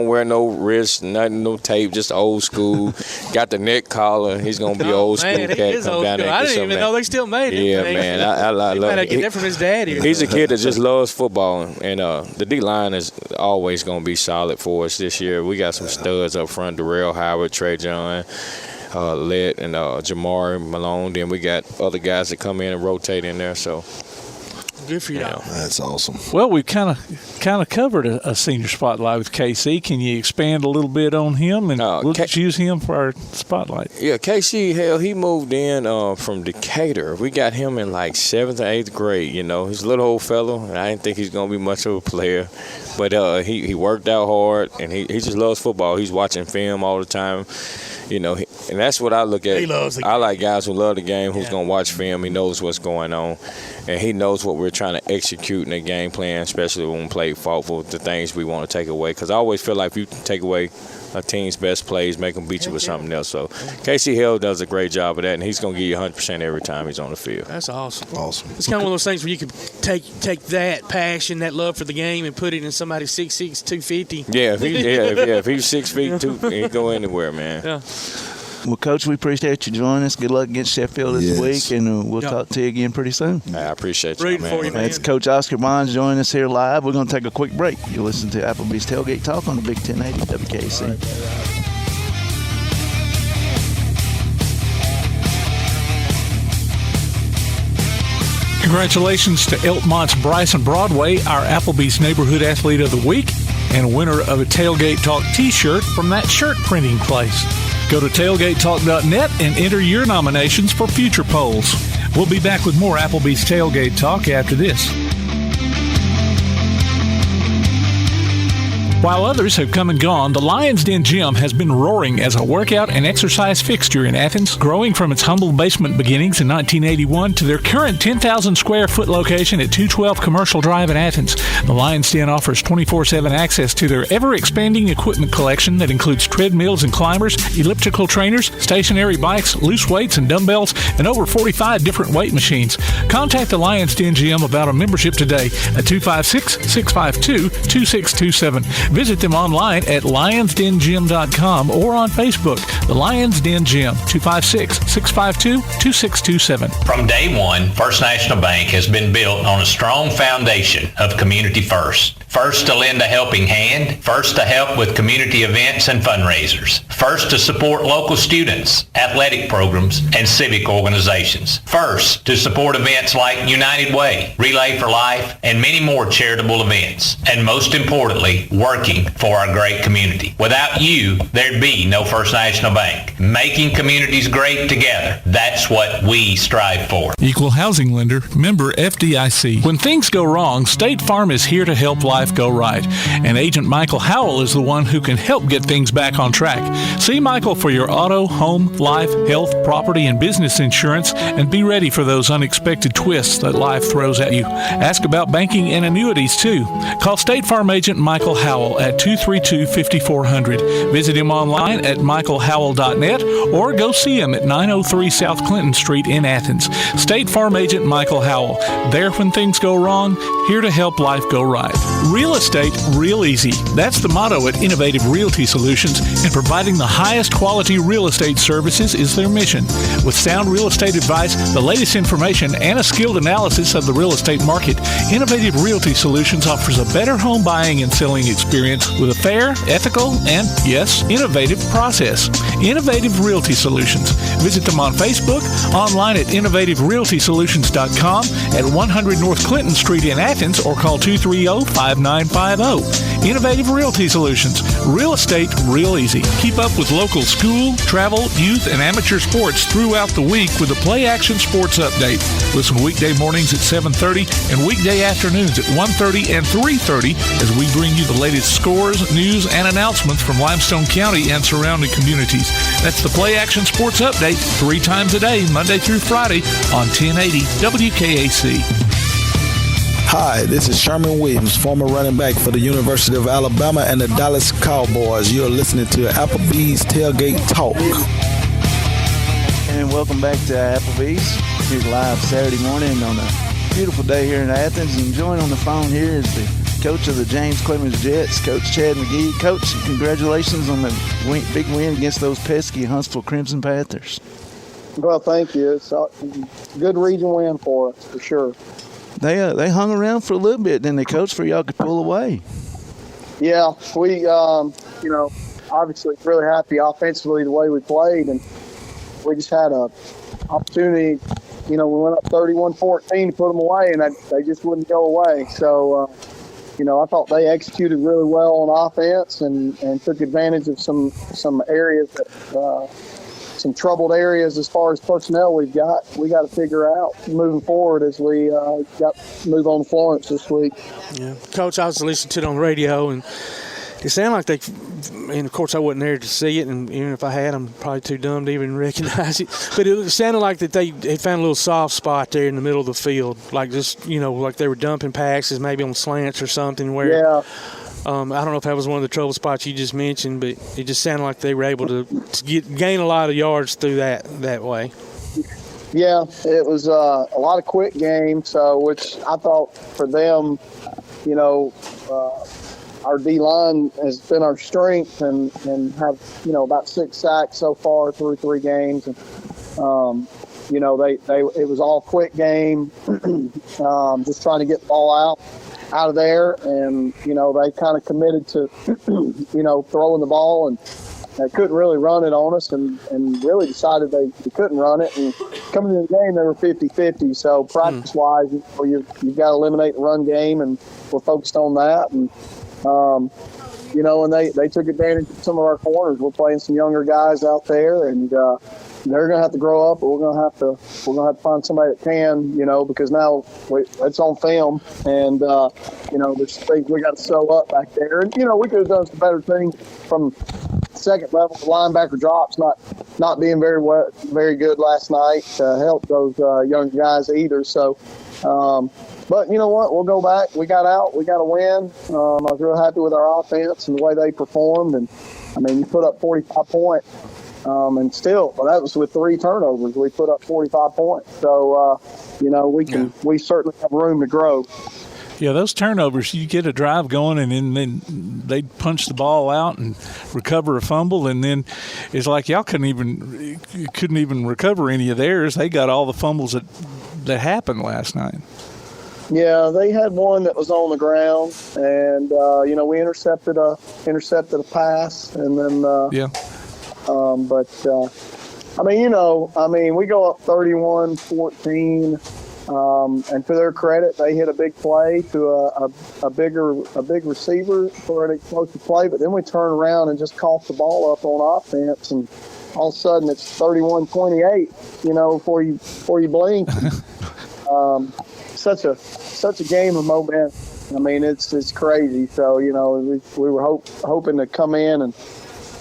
wear no wrist, nothing, no tape, just old school. Got the neck collar. He's gonna be old school. Man, he is old school. I didn't even know they still made it. Yeah, man. I love it. Get that from his daddy. He's a kid that just loves football, and the D line is always gonna be solid for us this year. We got some studs up front: Darrell Howard, Trey John, Lett, and Jamar Malone. Then we got other guys that come in and rotate in there. So. Good for you. That's awesome. Well, we've kind of covered a senior spotlight with KC. Can you expand a little bit on him, and we'll just use him for our spotlight? Yeah, KC, hell, he moved in from Decatur. We got him in like 7th or 8th grade. He's a little old fellow, and I didn't think he's gonna be much of a player, but he worked out hard, and he just loves football. He's watching film all the time. and that's what I look at. He loves the game. I like guys who love the game, who's going to watch film. He knows what's going on, and he knows what we're trying to execute in the game plan, especially when we play thoughtful, the things we want to take away. Because I always feel like if you take away a team's best plays, make them beat you with something else. So Casey Hill does a great job of that, and he's going to give you 100% every time he's on the field. That's awesome. Awesome. It's kind of one of those things where you can take that passion, that love for the game, and put it in somebody 6'6", 250. Yeah, if he's 6 feet, he'd go anywhere, man. Yeah. Well, Coach, we appreciate you joining us. Good luck against Sheffield this week, and we'll talk to you again pretty soon. I appreciate you, Rooting man. for you, man. That's Coach Oscar Bonds joining us here live. We're going to take a quick break. You'll listen to Applebee's Tailgate Talk on the Big 1080 WKC. Congratulations to Elkmont's Bryson Broadway, our Applebee's Neighborhood Athlete of the Week, and winner of a Tailgate Talk t-shirt from that shirt printing place. Go to tailgatetalk.net and enter your nominations for future polls. We'll be back with more Applebee's Tailgate Talk after this. While others have come and gone, the Lions Den Gym has been roaring as a workout and exercise fixture in Athens, growing from its humble basement beginnings in 1981 to their current 10,000 square foot location at 212 Commercial Drive in Athens. The Lions Den offers 24/7 access to their ever-expanding equipment collection that includes treadmills and climbers, elliptical trainers, stationary bikes, loose weights and dumbbells, and over 45 different weight machines. Contact the Lions Den Gym about a membership today at 256-652-2627. Visit them online at lionsdengym.com or on Facebook. The Lions Den Gym, 256-652-2627. From day one, First National Bank has been built on a strong foundation of community first. First to lend a helping hand, first to help with community events and fundraisers, first to support local students, athletic programs, and civic organizations, first to support events like United Way, Relay for Life, and many more charitable events, and most importantly, working for our great community. Without you, there'd be no First National Bank. Making communities great together, that's what we strive for. Equal housing lender, member FDIC. When things go wrong, State Farm is here to help life go right. And Agent Michael Howell is the one who can help get things back on track. See Michael for your auto, home, life, health, property, and business insurance, and be ready for those unexpected twists that life throws at you. Ask about banking and annuities, too. Call State Farm Agent Michael Howell at 232-5400. Visit him online at michaelhowell.net or go see him at 903 South Clinton Street in Athens. State Farm Agent Michael Howell. There when things go wrong, here to help life go right. Real estate, real easy. That's the motto at Innovative Realty Solutions, and providing the highest quality real estate services is their mission. With sound real estate advice, the latest information, and a skilled analysis of the real estate market, Innovative Realty Solutions offers a better home buying and selling experience with a fair, ethical, and, yes, innovative process. Innovative Realty Solutions. Visit them on Facebook, online at innovativerealtysolutions.com, at 100 North Clinton Street in Athens, or call 230-5950. Innovative Realty Solutions. Real estate, real easy. Keep up with local school, travel, youth, and amateur sports throughout the week with the Play Action Sports Update. Listen weekday mornings at 7:30 and weekday afternoons at 1:30 and 3:30 as we bring you the latest scores, news, and announcements from Limestone County and surrounding communities. That's the Play Action Sports Update 3 times a day, Monday through Friday on 1080 WKAC. Hi, this is Sherman Williams, former running back for the University of Alabama and the Dallas Cowboys. You're listening to Applebee's Tailgate Talk. And welcome back to Applebee's. Here live Saturday morning on a beautiful day here in Athens. And joined on the phone here is the coach of the James Clemens Jets, Coach Chad McGehee. Coach, congratulations on the big win against those pesky Huntsville Crimson Panthers. Well, thank you. It's a good region win for us, for sure. They hung around for a little bit, didn't they, Coach, for y'all could pull away? Yeah, we, obviously really happy offensively the way we played, and we just had a opportunity. We went up 31-14 to put them away, and they just wouldn't go away. So, I thought they executed really well on offense and took advantage of some areas that some troubled areas as far as personnel we got to figure out moving forward as we move on to Florence this week. Yeah, Coach, I was listening to it on the radio, and it sounded like they, and of course I wasn't there to see it, and even if I had, I'm probably too dumb to even recognize it. But it sounded like that they found a little soft spot there in the middle of the field, like just like they were dumping passes maybe on slants or something. Where I don't know if that was one of the trouble spots you just mentioned, but it just sounded like they were able to gain a lot of yards through that way. Yeah, it was a lot of quick games, which I thought for them, our D-line has been our strength and have, about 6 sacks so far through 3 games. And, it was all quick game, just trying to get the ball out of there. And, they kind of committed to, throwing the ball, and they couldn't really run it on us and really decided they couldn't run it. And coming into the game, they were 50-50. So practice-wise, you've got to eliminate the run game, and we're focused on that. And, and they took advantage of some of our corners. We're playing some younger guys out there, and they're going to have to grow up, but we're going to have to find somebody that can, because now it's on film, and there's things we got to sew up back there. And we could have done some better things from second level. The linebacker drops not being very good last night to help those young guys either. So. But you know what? We'll go back. We got out. We got a win. I was real happy with our offense and the way they performed. And, you put up 45 points. And still, that was with 3 turnovers. We put up 45 points. So, we certainly have room to grow. Yeah, those turnovers, you get a drive going, and then they punch the ball out and recover a fumble, and then it's like y'all couldn't even recover any of theirs. They got all the fumbles that happened last night. Yeah, they had one that was on the ground, and we intercepted a pass, and then we go up 31-14. And for their credit, they hit a big play to a big receiver for an explosive play, but then we turn around and just cough the ball up on offense, and all of a sudden it's 31-28. Before you blink. Such a game of momentum. It's crazy. So we were hoping to come in and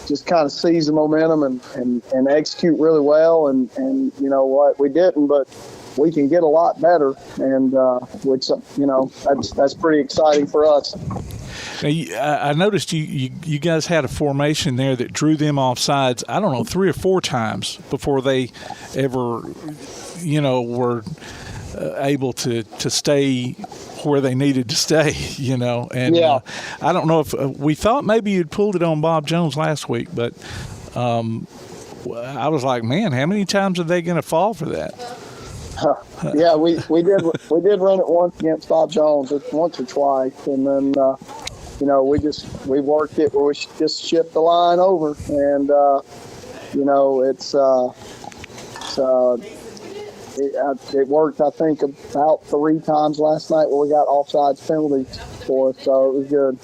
just kind of seize the momentum and execute really well, and you know what, we didn't, but we can get a lot better, and which that's pretty exciting for us. Now, I noticed you guys had a formation there that drew them off sides, I don't know, 3 or 4 times before they ever, were able to stay where they needed to stay, And I don't know if we thought maybe you'd pulled it on Bob Jones last week, but I was like, man, how many times are they going to fall for that? Yeah, we did run it once against Bob Jones, once or twice, and then we worked it where we just shipped the line over, and it worked, I think, about 3 times last night where we got offsides penalties for us, so it was good.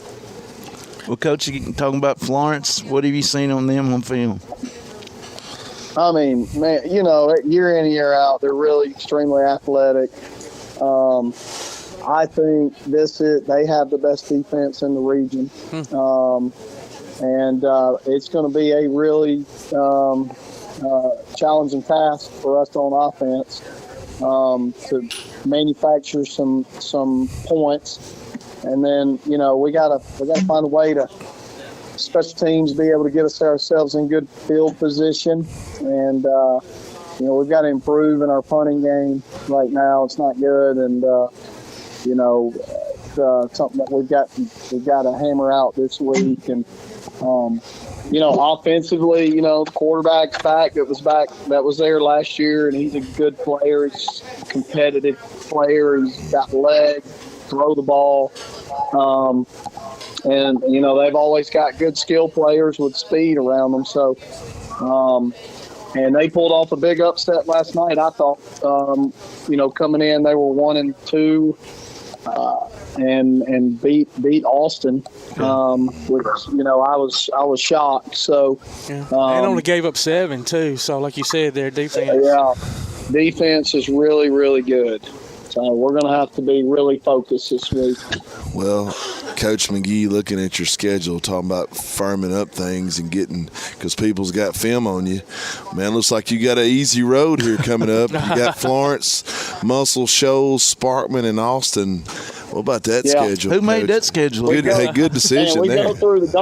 Well, Coach, you talking about Florence, what have you seen on them on film? Man, year in and year out, they're really extremely athletic. I think they have the best defense in the region. And it's going to be a really challenging task for us on offense to manufacture some points. And then, we got to find a way to special teams be able to get ourselves in good field position, and we've got to improve in our punting game right now. It's not good, and it's something that we've got to hammer out this week. And offensively, the quarterback's back that was there last year, and he's a good player. He's a competitive player. He's got legs, throw the ball. And, they've always got good skill players with speed around them. So, and they pulled off a big upset last night. I thought, coming in, they were 1-2 and beat Austin, which, I was shocked. So, and only gave up 7 too. So, like you said, their defense. Yeah, defense is really, really good. So we're going to have to be really focused this week. Well, Coach McGehee, looking at your schedule, talking about firming up things and getting, because people's got film on you. Man, looks like you got an easy road here coming up. You got Florence, Muscle Shoals, Sparkman, and Austin. What about that schedule? Who made that schedule? Good decision we there. Go through the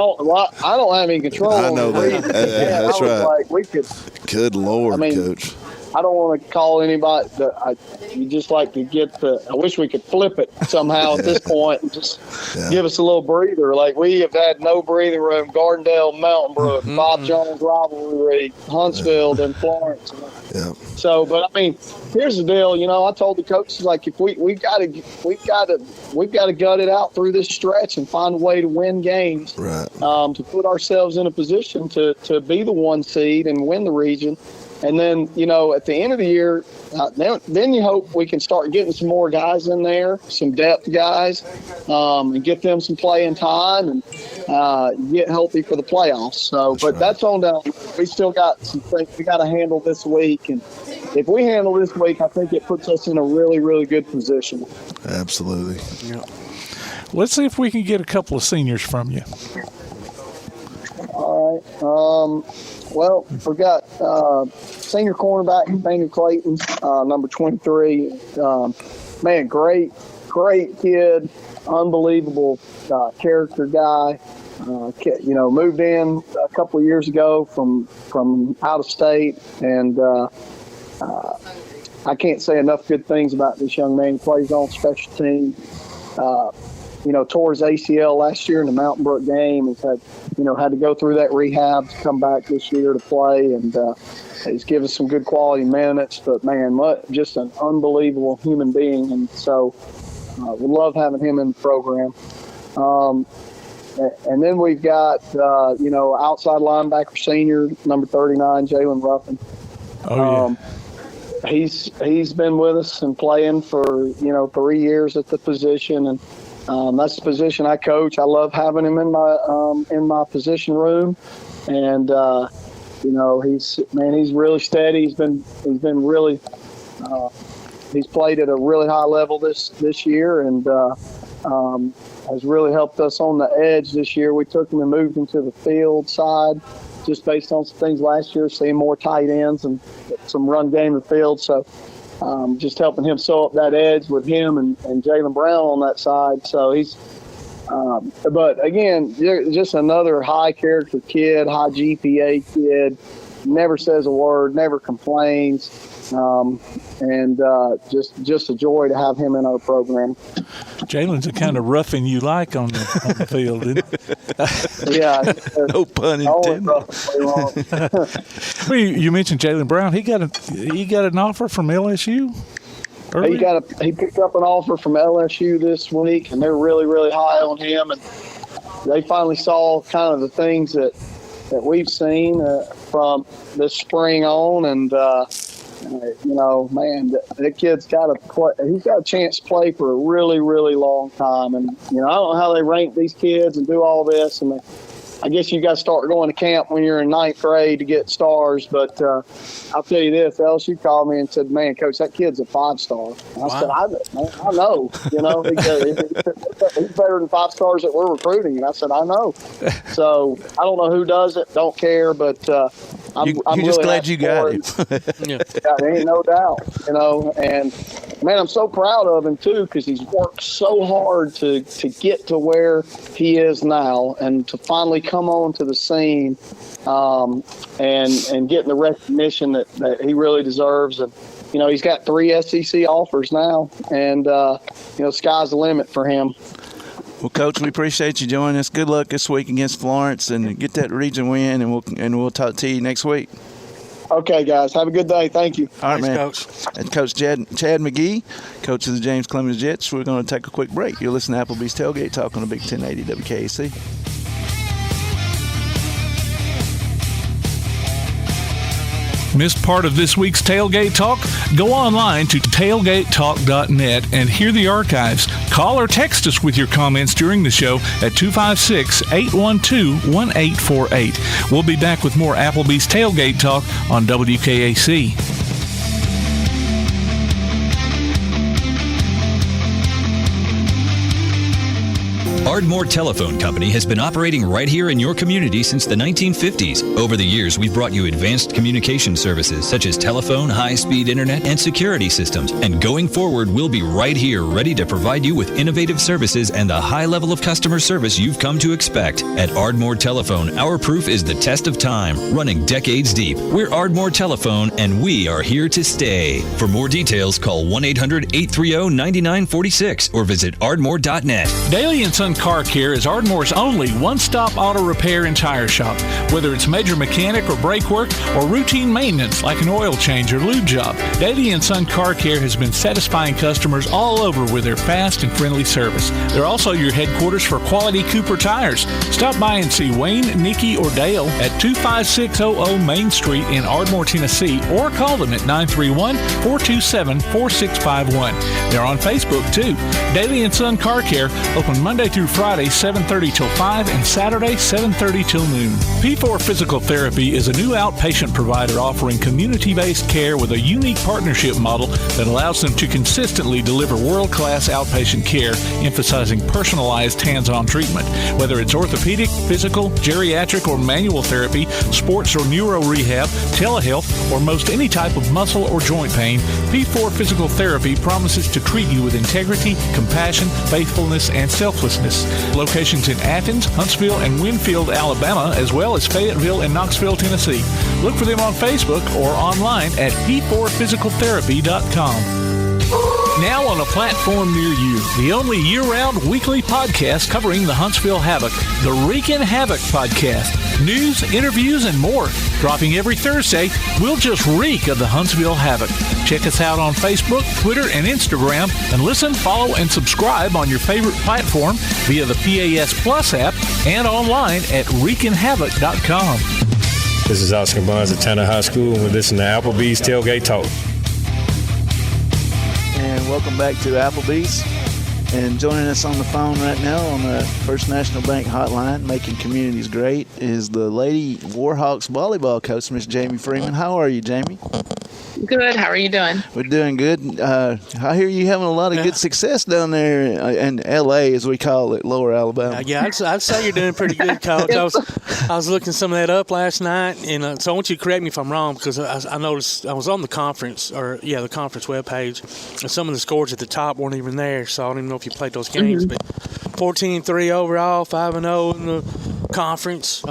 I don't have any control. I know that. That's right. Like, we could. Good Lord, Coach. I don't want to call anybody. You just like to get the. I wish we could flip it somehow at this point and just give us a little breather. Like we have had no breathing room. Gardendale, Mountain Brook, Bob Jones rivalry, Huntsville, and Florence. Yeah. So, but I mean, here's the deal. You know, I told the coaches, like, if we've got to gut it out through this stretch and find a way to win games, right? To put ourselves in a position to be the 1 seed and win the region. And then, you know, at the end of the year, then you hope we can start getting some more guys in there, some depth guys, and get them some playing time and get healthy for the playoffs. So, but that's on down. We still got some things we got to handle this week. And if we handle this week, I think it puts us in a really, really good position. Absolutely. Yeah. Let's see if we can get a couple of seniors from you. All right. Well, we got senior cornerback Nathaniel Clayton, number 23. Man, great kid, unbelievable character guy. You know, moved in a couple of years ago from out of state, and I can't say enough good things about this young man. He plays on special team. You know, tore his ACL last year in the Mountain Brook game. He's had to go through that rehab to come back this year to play, and he's given us some good quality minutes. But man, just an unbelievable human being, and so we love having him in the program. And then we've got outside linebacker senior number 39 Jalen Ruffin. Oh yeah. He's been with us and playing for 3 years at the position, and that's the position I coach. I love having him in my position room, and he's really steady. He's been really he's played at a really high level this year, and has really helped us on the edge this year. We took him and moved him to the field side, just based on some things last year, seeing more tight ends and some run game in the field. So. Just helping him sew up that edge with him and Jalen Brown on that side. So he's, but again, just another high character kid, high GPA kid, never says a word, never complains, and just a joy to have him in our program. Jalen's the kind of roughing you like on the field, isn't it? Yeah. No pun intended. Well, you mentioned Jalen Brown. He got an offer from LSU. He picked up an offer from LSU this week, and they're really, really high on him. And they finally saw kind of the things that we've seen from this spring on, and that kid's got to play. He's got a chance to play for a really, really long time. And I don't know how they rank these kids and do all this. And I guess you got to start going to camp when you're in 9th grade to get stars. But I'll tell you this: LSU called me and said, "Man, Coach, that kid's a 5-star." And I said, "I know. He's better than 5 stars that we're recruiting." And I said, "I know." So I don't know who does it. Don't care. But I'm just really glad you got him. Yeah, there ain't no doubt. And man, I'm so proud of him too, because he's worked so hard to get to where he is now, and to finally come on to the scene, and getting the recognition that he really deserves. And he's got 3 SEC offers now, and sky's the limit for him. Well, Coach, we appreciate you joining us. Good luck this week against Florence, and get that region win, and we'll talk to you next week. Okay, guys. Have a good day. Thank you. All right, man. Coach. That's Coach Chad McGehee, coach of the James Clemens Jets. We're going to take a quick break. You're listening to Applebee's Tailgate Talk on the Big 1080 WKAC. Missed part of this week's Tailgate Talk? Go online to tailgatetalk.net and hear the archives. Call or text us with your comments during the show at 256-812-1848. We'll be back with more Applebee's Tailgate Talk on WKAC. Ardmore Telephone Company has been operating right here in your community since the 1950s. Over the years, we've brought you advanced communication services such as telephone, high-speed internet, and security systems. And going forward, we'll be right here ready to provide you with innovative services and the high level of customer service you've come to expect. At Ardmore Telephone, our proof is the test of time, running decades deep. We're Ardmore Telephone, and we are here to stay. For more details, call 1-800-830-9946 or visit ardmore.net. Daly & Son Car Care is Ardmore's only one-stop auto repair and tire shop. Whether it's major mechanic or brake work or routine maintenance like an oil change or lube job, Daly & Son Car Care has been satisfying customers all over with their fast and friendly service. They're also your headquarters for quality Cooper tires. Stop by and see Wayne, Nikki, or Dale at 25600 Main Street in Ardmore, Tennessee, or call them at 931-427-4651. They're on Facebook, too. Daly & Son Car Care, open Monday through Friday, 7:30 till 5, and Saturday, 7:30 till noon. P4 Physical Therapy is a new outpatient provider offering community-based care with a unique partnership model that allows them to consistently deliver world-class outpatient care, emphasizing personalized hands-on treatment. Whether it's orthopedic, physical, geriatric, or manual therapy, sports or neuro rehab, telehealth, or most any type of muscle or joint pain, P4 Physical Therapy promises to treat you with integrity, compassion, faithfulness, and selflessness. Locations in Athens, Huntsville, and Winfield, Alabama, as well as Fayetteville and Knoxville, Tennessee. Look for them on Facebook or online at p4physicaltherapy.com. Now on a platform near you, the only year-round weekly podcast covering the Huntsville Havoc, the Wreakin' Havoc Podcast. News, interviews, and more. Dropping every Thursday, we'll just reek of the Huntsville Havoc. Check us out on Facebook, Twitter, and Instagram, and listen, follow, and subscribe on your favorite platform via the PAS Plus app and online at wreakinhavoc.com. This is Oscar Barnes at Tanner High School, and we're listening to Applebee's Tailgate Talk. And welcome back to Applebee's. And joining us on the phone right now on the First National Bank hotline, making communities great, is the Lady Warhawks volleyball coach, Miss Jaimee Freeman. How are you, Jaimee? Good. How are you doing? We're doing good. I hear you having a lot of good success down there in L.A., as we call it, Lower Alabama. Yeah, I'd say you're doing pretty good, Coach. I was looking some of that up last night, and so I want you to correct me if I'm wrong, because I noticed I was on the conference, the conference webpage, and some of the scores at the top weren't even there, so I don't even know if you played those games. But 14-3 overall, 5-0 in the conference.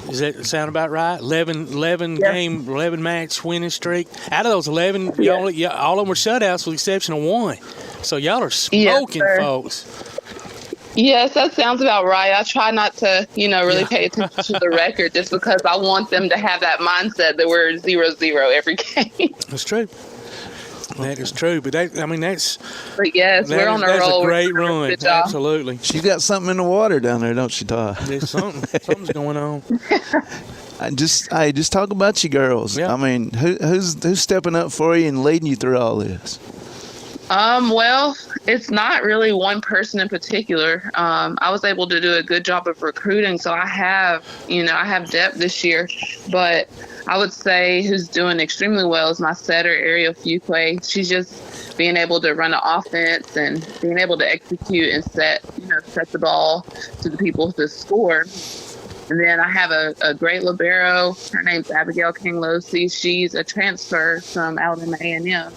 Does that sound about right? 11 match winning streak. Out of those 11, all of them were shutouts with the exception of one. So y'all are smoking, folks. Yes, that sounds about right. I try not to, really pay attention to the record just because I want them to have that mindset that we're 0-0 every game. That's true. That is true, but that's. But yes, we're on a roll. That's a great run. Absolutely. She's got something in the water down there, don't she, Todd? There's something. Something's going on. Just talk about you girls. Yeah. I mean, who's stepping up for you and leading you through all this? Well, it's not really one person in particular. I was able to do a good job of recruiting, so I have depth this year. But I would say who's doing extremely well is my setter, Ariel Fuquay. She's just being able to run an offense and being able to execute and set the ball to the people to score. And then I have a great libero. Her name's Abigail Kinglosi. She's a transfer from Alabama A&M.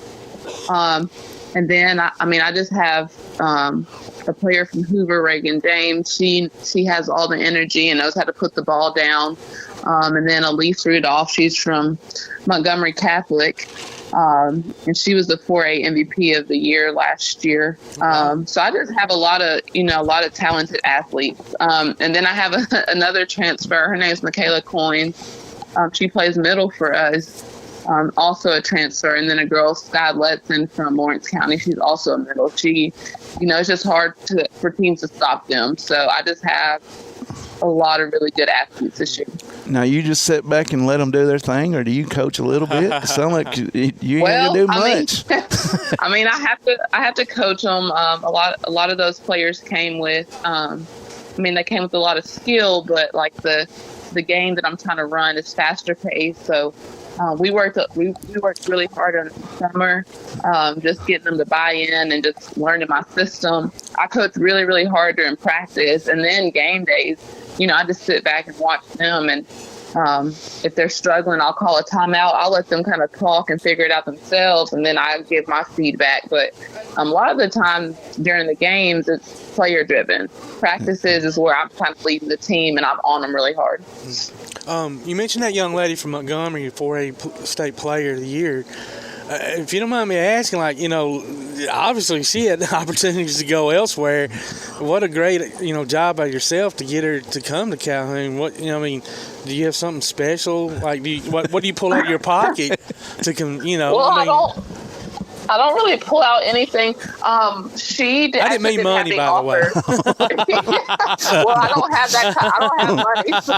And then, I just have a player from Hoover, Reagan Dame. She has all the energy and knows how to put the ball down. And then Elise Rudolph, she's from Montgomery Catholic. And she was the 4A MVP of the year last year. So I just have a lot of talented athletes. And then I have another transfer. Her name's Michaela Coyne. She plays middle for us. Also a transfer, and then a girl, Sky Letson from Lawrence County. She's also a middle. She, it's just hard for teams to stop them. So I just have a lot of really good athletes this year. Now, you just sit back and let them do their thing, or do you coach a little bit? It sounds like you ain't going to do much. I have to coach them. A lot of those players came with, they came with a lot of skill, but like the game that I'm trying to run is faster paced. So we worked really hard on the summer, just getting them to buy in and just learning my system. I coach really, really hard during practice, and then game days, I just sit back and watch them. And if they're struggling, I'll call a timeout. I'll let them kind of talk and figure it out themselves, and then I give my feedback. But a lot of the time during the games, it's player driven. Practices is where I'm kind of leading the team, and I'm on them really hard. You mentioned that young lady from Montgomery, 4A state player of the year. If you don't mind me asking, obviously she had opportunities to go elsewhere. What a great, job by yourself to get her to come to Calhoun. Do you have something special? Like, what do you pull out of your pocket to come? I don't really pull out anything. I didn't mean money, by the way. Well, I don't have that. I don't have money. So,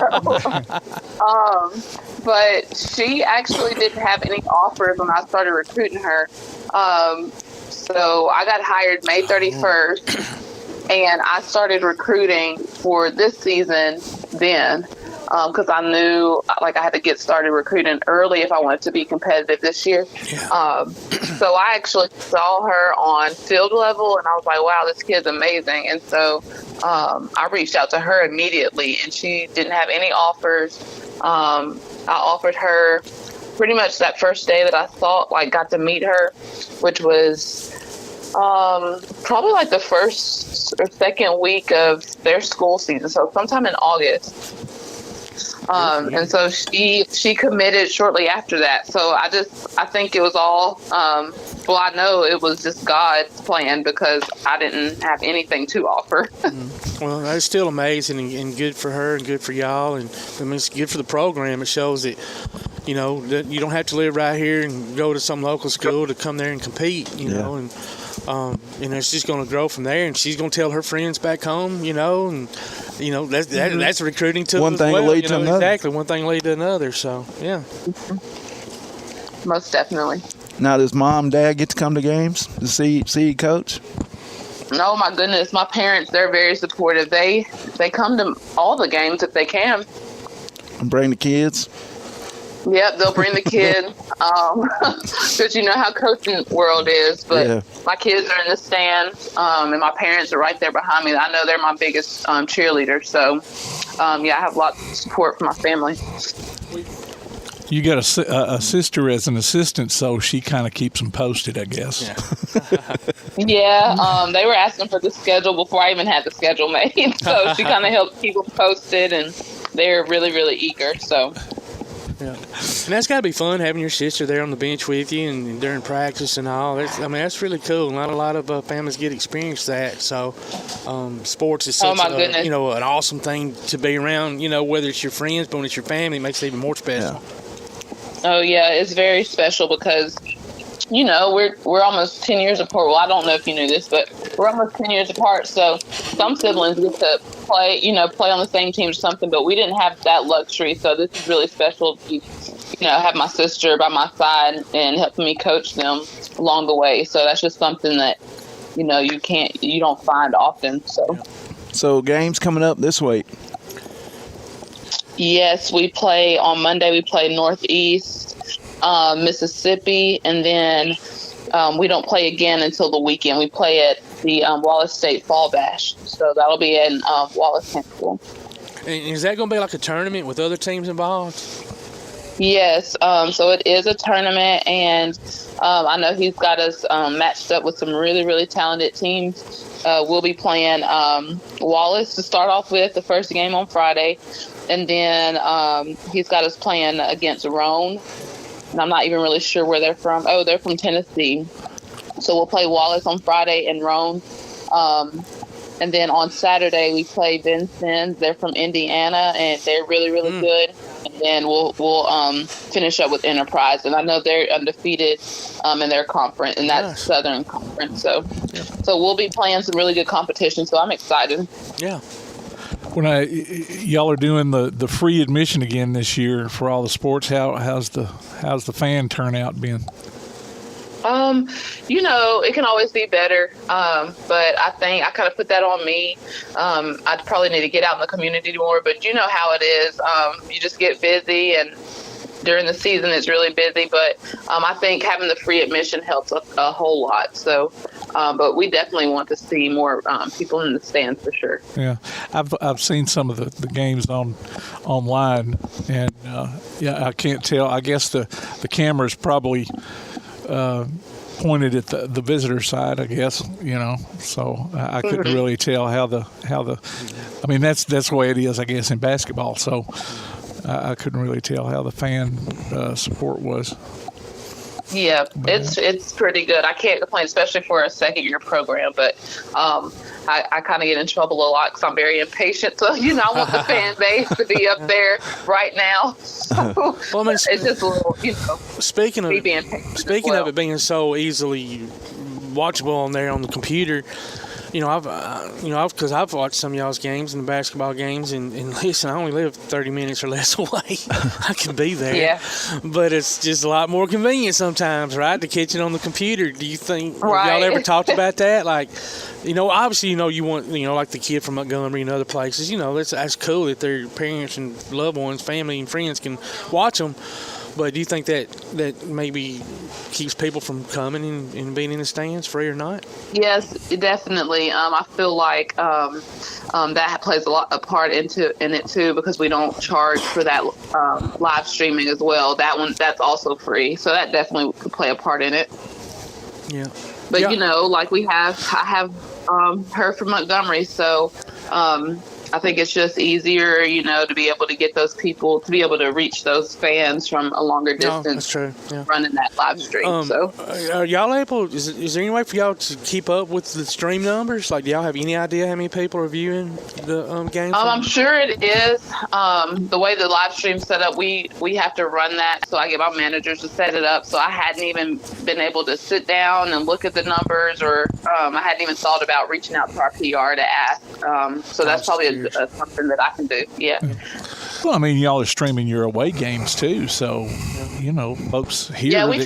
but she actually didn't have any offers when I started recruiting her. So I got hired May 31st, and I started recruiting for this season then. Because I knew I had to get started recruiting early if I wanted to be competitive this year. Yeah. So I actually saw her on field level, and I was like, wow, this kid's amazing. And so I reached out to her immediately, and she didn't have any offers. I offered her pretty much that first day that I got to meet her, which was probably the first or second week of their school season. So sometime in August. And so she committed shortly after that. So I think it was all, I know it was just God's plan because I didn't have anything to offer. Well, that's still amazing and good for her and good for y'all. And it's good for the program. It shows that, that you don't have to live right here and go to some local school to come there and compete, and it's just going to grow from there. And she's going to tell her friends back home, and that's recruiting to one thing lead to another. Exactly, one thing lead to another. So yeah, most definitely. Now, does mom, dad get to come to games to see you coach? No, my goodness, my parents, they're very supportive. They come to all the games if they can. And bring the kids. Yep, they'll bring the kids. Because you know how coaching world is. But my kids are in the stands, and my parents are right there behind me. I know they're my biggest cheerleaders. So, I have lots of support from my family. You got a sister as an assistant, so she kind of keeps them posted, I guess. Yeah, they were asking for the schedule before I even had the schedule made. So she kind of helped keep them posted, and they're really, really eager. So. Yeah, and that's got to be fun having your sister there on the bench with you and during practice and all. That's really cool. Not a lot of families get to experience that. So, sports is such an awesome thing to be around. Whether it's your friends, but when it's your family, it makes it even more special. Yeah. Oh yeah, it's very special because we're almost 10 years apart. Well, I don't know if you knew this, but we're almost 10 years apart. So some siblings get to play on the same team or something, but we didn't have that luxury. So this is really special to, have my sister by my side and helping me coach them along the way. So that's just something that, you don't find often. So games coming up this week. Yes, we play on Monday. We play Northeast, Mississippi, and then we don't play again until the weekend. We play at the Wallace State Fall Bash, so that'll be in Wallace High School. And is that going to be like a tournament with other teams involved? Yes, so it is a tournament, and I know he's got us matched up with some really, really talented teams. We'll be playing Wallace to start off with, the first game on Friday. And then he's got us playing against Roan. And I'm not even really sure where they're from. Oh, they're from Tennessee. So we'll play Wallace on Friday and Roan. And then on Saturday, we play Vincennes. They're from Indiana, and they're really, really good. And then we'll finish up with Enterprise. And I know they're undefeated in their conference, and that's Southern Conference. So we'll be playing some really good competition, so I'm excited. Yeah. When y'all are doing the free admission again this year for all the sports, how's the fan turnout been? It can always be better, but I think I kind of put that on me. I'd probably need to get out in the community more, but you know how it is. You just get busy, and during the season it's really busy, but I think having the free admission helps a whole lot. So But we definitely want to see more people in the stands for sure. Yeah, I've seen some of the games online, and I can't tell. I guess the camera's probably pointed at the visitor side, I guess, so I couldn't really tell how the I mean that's the way it is, I guess, in basketball, so I couldn't really tell how the fan support was. Yeah, it's pretty good. I can't complain, especially for a second-year program, but I kind of get in trouble a lot because I'm very impatient. So, I want the fan base to be up there right now. So it's just a little, Speaking of it being so easily watchable on there on the computer, because I've watched some of y'all's games and the basketball games, and listen, I only live 30 minutes or less away. I can be there. Yeah. But it's just a lot more convenient sometimes, right, to catch it on the computer. Do you think right. y'all ever talked about that? Like, obviously, you want, like the kid from Montgomery and other places, that's cool that their parents and loved ones, family and friends can watch them. But do you think that maybe keeps people from coming and being in the stands, free or not? Yes, definitely. I feel like that plays a part in it too, because we don't charge for that live streaming as well. That's also free, so that definitely could play a part in it. Yeah. But like I have heard from Montgomery, so. I think it's just easier, to be able to get those people, to be able to reach those fans from a longer distance. That's true. Yeah. Running that live stream. So, are y'all able? Is there any way for y'all to keep up with the stream numbers? Like, do y'all have any idea how many people are viewing the games? I'm sure it is. The way the live stream's set up, we have to run that. So I get my managers to set it up. So I hadn't even been able to sit down and look at the numbers, or I hadn't even thought about reaching out to our PR to ask. So that's probably something that I can do. Yeah. Well, I mean, y'all are streaming your away games too, so folks here. Yeah, we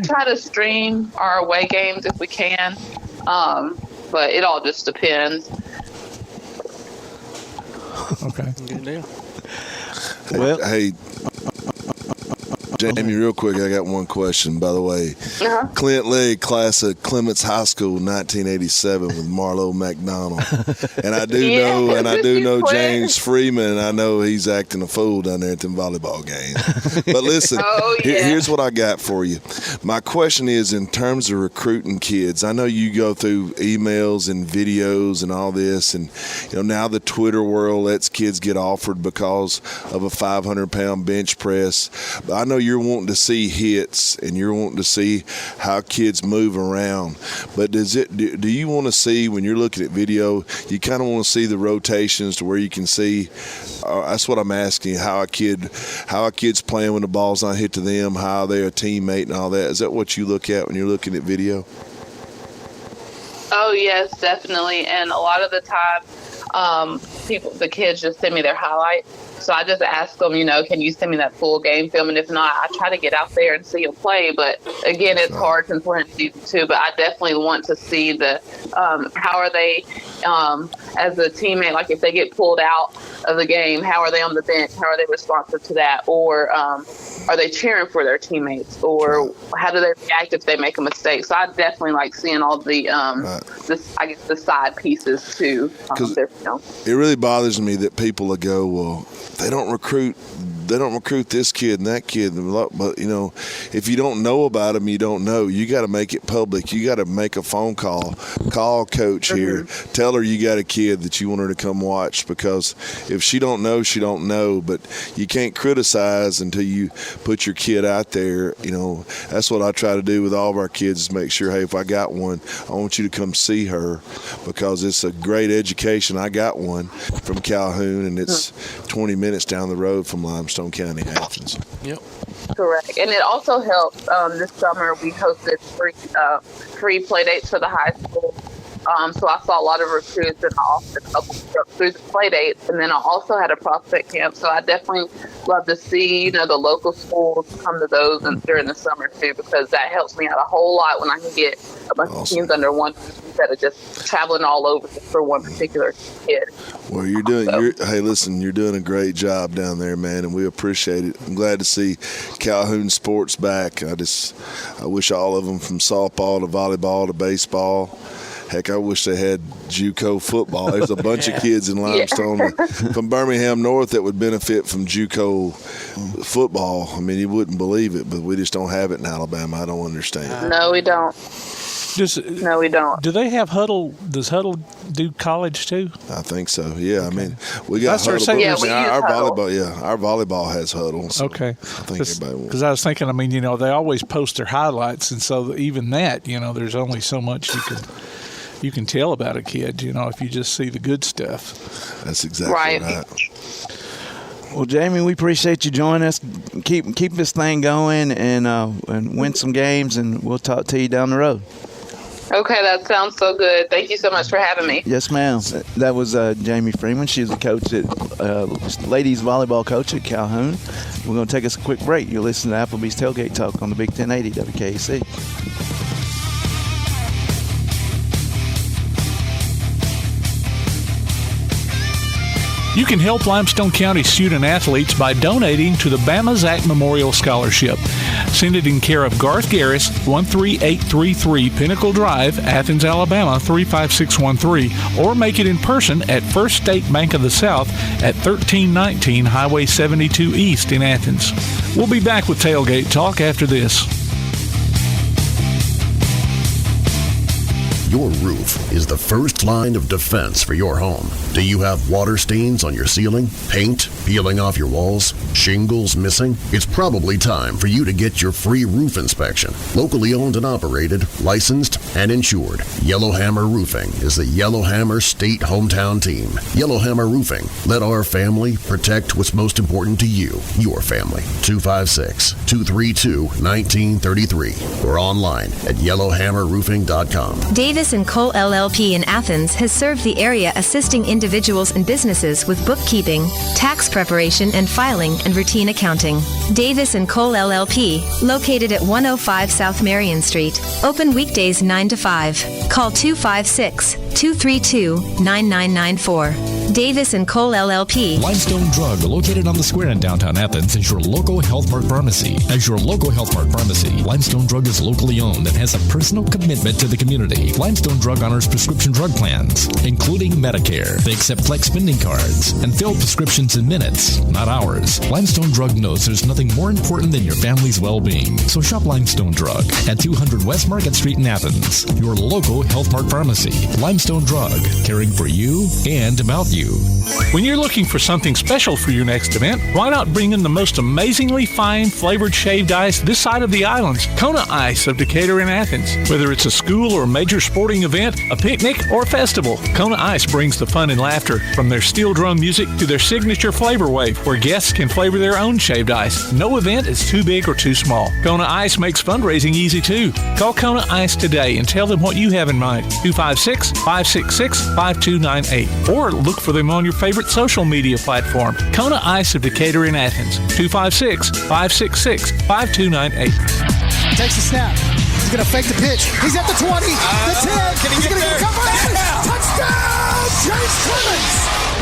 try to stream our away games if we can, but it all just depends. Okay. Good deal. Well, hey, Jaimee, real quick, I got one question, by the way. Uh-huh. Clint led class at Clemens High School 1987 with Marlo McDonald. And I do know Jaimee Freeman, and I know he's acting a fool down there at them volleyball games. But listen, here's what I got for you. My question is, in terms of recruiting kids, I know you go through emails and videos and all this, and now the Twitter world lets kids get offered because of a 500-pound bench press. But I know you're wanting to see hits and you're wanting to see how kids move around, but do you want to see, when you're looking at video, you kind of want to see the rotations to where you can see? That's what I'm asking, how a kid's playing when the ball's not hit to them, how they're a teammate and all that. Is that what you look at when you're looking at video? Oh yes, definitely. And a lot of the time, the kids just send me their highlights. So I just ask them, can you send me that full game film? And if not, I try to get out there and see them play. But again, it's hard since we're in season 2. But I definitely want to see the how are they as a teammate. Like if they get pulled out of the game, how are they on the bench? How are they responsive to that? Or are they cheering for their teammates? Or how do they react if they make a mistake? So I definitely like seeing all the the side pieces too. It really bothers me that people will go, well, they don't recruit this kid and that kid, but if you don't know about them, you don't know. You got to make it public. You got to make a phone call coach here, tell her you got a kid that you want her to come watch, because if she don't know, she don't know. But you can't criticize until you put your kid out there. That's what I try to do with all of our kids, is make sure, hey, if I got one, I want you to come see her, because it's a great education. I got one from Calhoun, and it's 20 minutes down the road from Limestone County, Athens. Yep. Correct. And it also helps. This summer we hosted free play dates for the high school. So I saw a lot of recruits and I also through the play dates. And then I also had a prospect camp. So I definitely love to see, the local schools come to those and during the summer too, because that helps me out a whole lot when I can get a bunch of teams under one instead of just traveling all over just for one particular kid. Well, you're doing a great job down there, man, and we appreciate it. I'm glad to see Calhoun sports back. I wish all of them, from softball to volleyball to baseball. Heck, I wish they had JUCO football. There's a bunch of kids in Limestone from Birmingham North that would benefit from JUCO football. I mean, you wouldn't believe it, but we just don't have it in Alabama. I don't understand. No, we don't. No, we don't. Do they have Huddle? Does Huddle do college too? I think so. Yeah, okay. I mean, we got Huddle. Our volleyball. Our volleyball has Huddle. So okay. I think everybody will. Because I was thinking, I mean, they always post their highlights, and so even that, there's only so much you can tell about a kid, if you just see the good stuff. That's exactly right. Well, Jaimee, we appreciate you joining us. Keep this thing going and win some games, and we'll talk to you down the road. Okay, that sounds so good. Thank you so much for having me. Yes, ma'am. That was Jaimee Freeman. She's the coach ladies volleyball coach at Calhoun. We're going to take us a quick break. You're listening to Applebee's Tailgate Talk on the Big 1080 WKAC. You can help Limestone County student-athletes by donating to the Bama Zach Memorial Scholarship. Send it in care of Garth Garris, 13833 Pinnacle Drive, Athens, Alabama, 35613, or make it in person at First State Bank of the South at 1319 Highway 72 East in Athens. We'll be back with Tailgate Talk after this. Your roof is the first line of defense for your home. Do you have water stains on your ceiling, paint peeling off your walls, shingles missing? It's probably time for you to get your free roof inspection. Locally owned and operated, licensed, and insured, Yellowhammer Roofing is the Yellowhammer State hometown team. Yellowhammer Roofing. Let our family protect what's most important to you, your family. 256-232-1933 or online at yellowhammerroofing.com. Davis & Cole LLP in Athens has served the area assisting individuals and businesses with bookkeeping, tax preparation and filing, and routine accounting. Davis & Cole LLP, located at 105 South Marion Street. Open weekdays 9 to 5. Call 256-232-9994. Davis & Cole LLP. Limestone Drug, located on the square in downtown Athens, is your local Health Mart pharmacy. As your local Health Mart pharmacy, Limestone Drug is locally owned and has a personal commitment to the community. Limestone Drug honors prescription drug plans, including Medicare. They accept flex spending cards and fill prescriptions in minutes, not hours. Limestone Drug knows there's nothing more important than your family's well-being. So shop Limestone Drug at 200 West Market Street in Athens, your local Health Mart pharmacy. Limestone Drug, caring for you and about you. When you're looking for something special for your next event, why not bring in the most amazingly fine flavored shaved ice this side of the islands, Kona Ice of Decatur in Athens. Whether it's a school or major sporting event, a picnic, or a festival, Kona Ice brings the fun and laughter. From their steel drum music to their signature flavor wave, where guests can flavor their own shaved ice. No event is too big or too small. Kona Ice makes fundraising easy too. Call Kona Ice today and tell them what you have in mind. 256-566-5298. Or look for them on your favorite social media platform. Kona Ice of Decatur in Athens. 256-566-5298. Takes the snap. He's going to fake the pitch. He's at the 20, the 10. He's going to get a cover. Touchdown, James Clemens.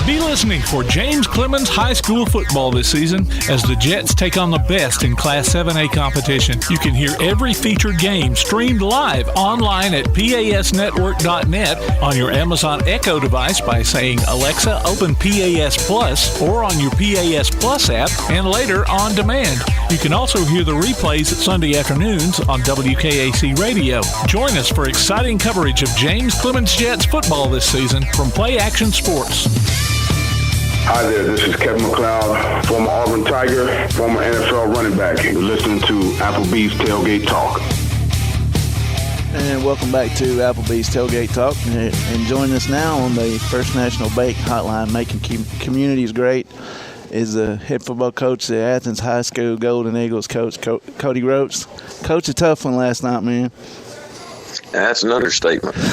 Be listening for James Clemens High School football this season as the Jets take on the best in Class 7A competition. You can hear every featured game streamed live online at PASnetwork.net on your Amazon Echo device by saying, Alexa, open PAS Plus, or on your PAS Plus app, and later on demand. You can also hear the replays at Sunday afternoons on WKAC Radio. Join us for exciting coverage of James Clemens Jets football this season from Play Action Sports. Hi there, this is Kevin McLeod, former Auburn Tiger, former NFL running back. You're listening to Applebee's Tailgate Talk. And welcome back to Applebee's Tailgate Talk. And join us now on the First National Bake Hotline, making communities great, is the head football coach, the Athens High School Golden Eagles coach, Cody Gross. Coach, a tough one last night, man. That's an understatement. We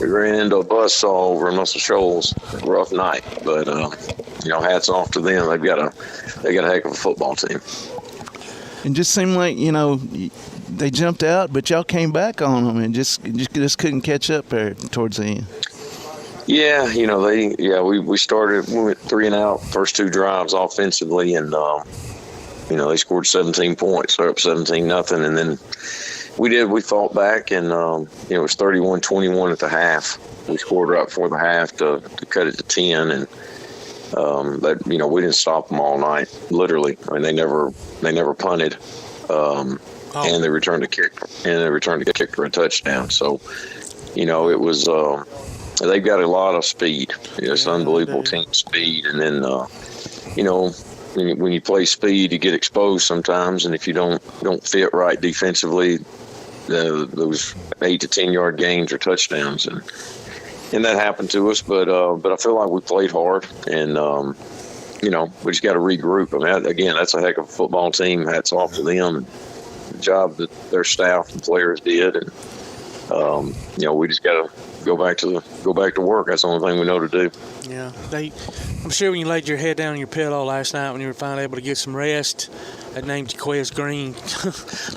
ran into a buzzsaw over in Muscle Shoals. Rough night, but hats off to them. They got a heck of a football team. And just seemed like they jumped out, but y'all came back on them and just couldn't catch up there towards the end. Yeah, we started. We went 3 and out first 2 drives offensively, and they scored 17 points. They're up 17-0, and then we fought back, and it was 31-21 at the half. We scored right before the half to cut it to 10, and but we didn't stop them all night. Literally, I mean they never punted, and they returned a kick for a touchdown. So it was. They've got a lot of speed. It's unbelievable team speed, and then when you play speed, you get exposed sometimes, and if you don't fit right defensively, those 8 to 10 yard gains are touchdowns, and that happened to us. But I feel like we played hard, and we just got to regroup. I mean, again, that's a heck of a football team. Hats off to them, and the job that their staff and players did, and we just got to go back to work. That's the only thing we know to do. Yeah, I'm sure when you laid your head down in your pillow last night when you were finally able to get some rest, that name Jaquez Green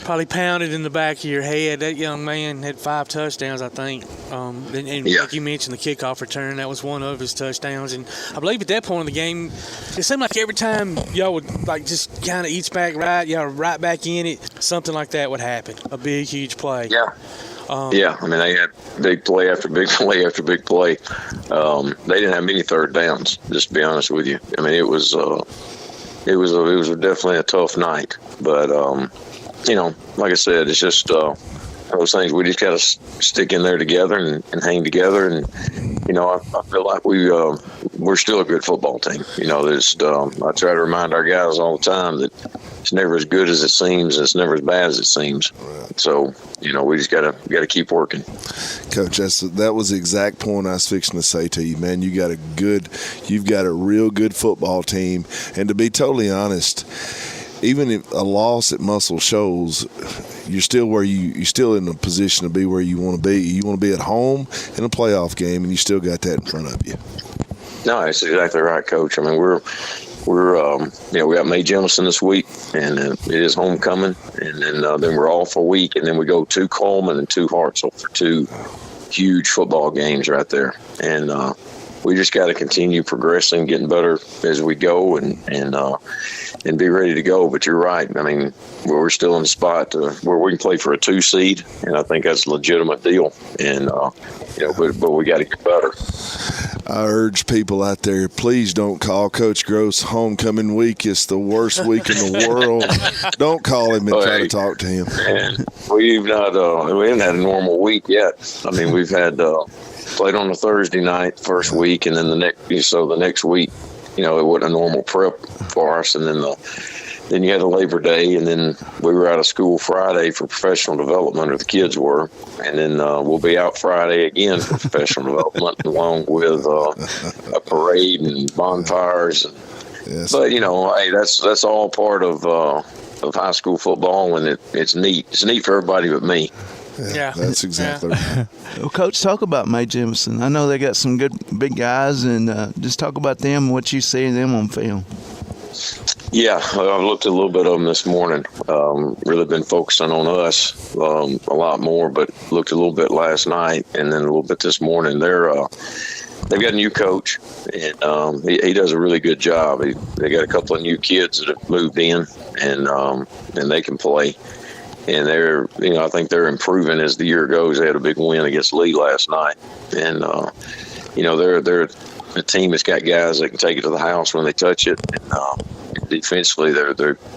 probably pounded in the back of your head. That young man had 5 touchdowns, I think. Like you mentioned, the kickoff return, that was one of his touchdowns. And I believe at that point in the game, it seemed like every time y'all would just kind of each back right, y'all right back in it, something like that would happen. A big, huge play. Yeah. I mean, they had big play after big play after big play. They didn't have many third downs, just to be honest with you. I mean, it was definitely a tough night. But like I said, it's just those things. We just got to stick in there together and hang together. And I feel like we're still a good football team. I try to remind our guys all the time that it's never as good as it seems, and it's never as bad as it seems. So, we just gotta keep working. Coach, that was the exact point I was fixing to say to you, man. You've got a real good football team, and to be totally honest, even if a loss at Muscle Shoals, you're still in a position to be where you want to be. You want to be at home in a playoff game, and you still got that in front of you. No, that's exactly right, Coach. I mean, we got May Jemison this week, and it is homecoming, and then we're off a week, and then we go to Coleman and to Hartselle for 2 huge football games right there, and we just got to continue progressing, getting better as we go, and be ready to go. But you're right. I mean, we're still in the spot where we can play for a 2 seed, and I think that's a legitimate deal. And but we got to get better. I urge people out there, please don't call Coach Gross homecoming week. It's the worst week in the world. Don't call him and try to talk to him. Man, we haven't had a normal week yet. I mean, we've had played on a Thursday night first week, and then the next week, it wasn't a normal prep for us, and then you had a Labor Day, and then we were out of school Friday for professional development, or the kids were, and then we'll be out Friday again for professional development, along with a parade and bonfires. Yes. But hey, that's all part of high school football, and it's neat. It's neat for everybody but me. Yeah, that's exactly right. Well, Coach, talk about May Jemison. I know they got some good big guys, and just talk about them and what you see in them on film. Yeah, I've looked at a little bit of them this morning. Really been focusing on us a lot more, but looked a little bit last night and then a little bit this morning. They've got a new coach, and he does a really good job. They got a couple of new kids that have moved in, and they can play. And I think they're improving as the year goes. They had a big win against Lee last night, and they're a team that's got guys that can take it to the house when they touch it. And defensively,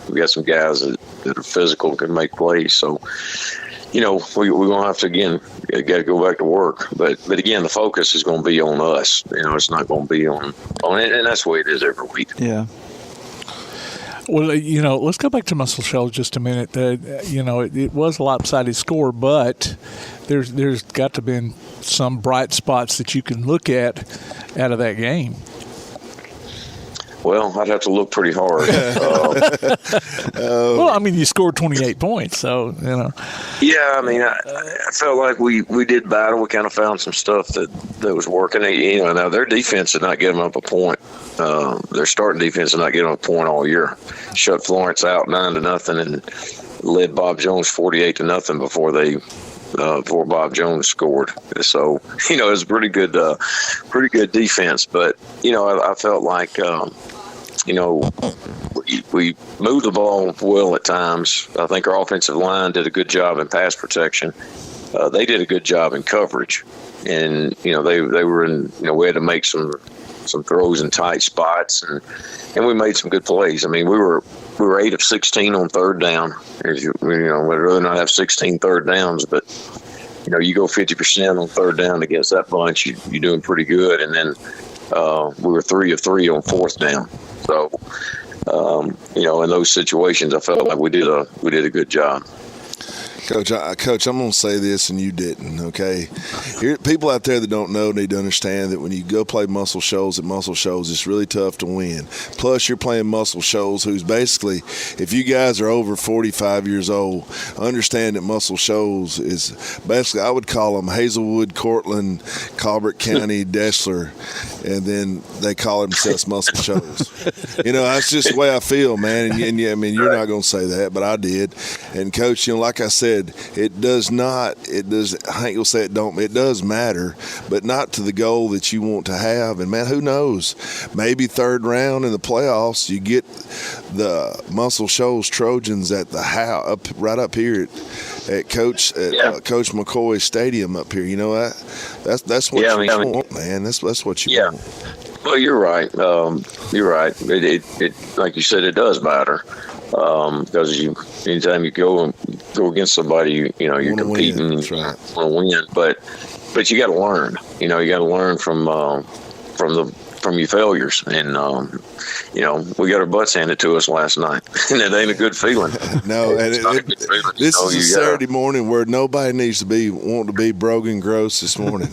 we got some guys that are physical and can make plays. So, we're gonna have to got to go back to work. But again, the focus is going to be on us. It's not going to be on it, and that's the way it is every week. Yeah. Well, let's go back to Muscle Shoals just a minute. It was a lopsided score, but there's got to have been some bright spots that you can look at out of that game. Well, I'd have to look pretty hard. Well, I mean, you scored 28 points, so, you know. Yeah, I mean, I felt like we did battle. We kind of found some stuff that was working. You know, now their defense did not give them up a point. Their starting defense did not give them a point all year. Shut Florence out 9-0 and led Bob Jones 48-0 before Bob Jones scored. So, you know, it was pretty good defense. But, you know, I felt like, you know, we moved the ball well at times. I think our offensive line did a good job in pass protection. They did a good job in coverage. And, you know, they were in, you know, we had to make some throws in tight spots, and we made some good plays. I mean, we were 8 of 16 on third down. You know, we'd rather not have 16 third downs, but, you know, you go 50% on third down against that bunch, you're doing pretty good. And then we were 3 of 3 on fourth down. So, you know, in those situations, I felt like we did a good job. Coach, I'm going to say this, and you didn't, okay? People out there that don't know need to understand that when you go play Muscle Shoals at Muscle Shoals, it's really tough to win. Plus, you're playing Muscle Shoals, who's basically, if you guys are over 45 years old, understand that Muscle Shoals is basically, I would call them Hazelwood, Cortland, Colbert County, Deshler, and then they call themselves Muscle Shoals. You know, that's just the way I feel, man. And I mean, you're not going to say that, but I did. And, Coach, you know, like I said, it does, I ain't gonna say it don't, it does matter, but not to the goal that you want to have. And man, who knows, maybe third round in the playoffs you get the Muscle Shoals Trojans at the house right up here at Coach McCoy's stadium up here. You know that's what you want, man. That's what you want. Well, you're right. You're right. It like you said, it does matter. Because anytime you go against somebody, you know, you're competing, you want to win, but you got to learn. You know, you got to learn from your failures, and you know, we got our butts handed to us last night, and it ain't a good feeling. No, and this is a Saturday morning where nobody needs to be wanting to be Brogan Gross this morning.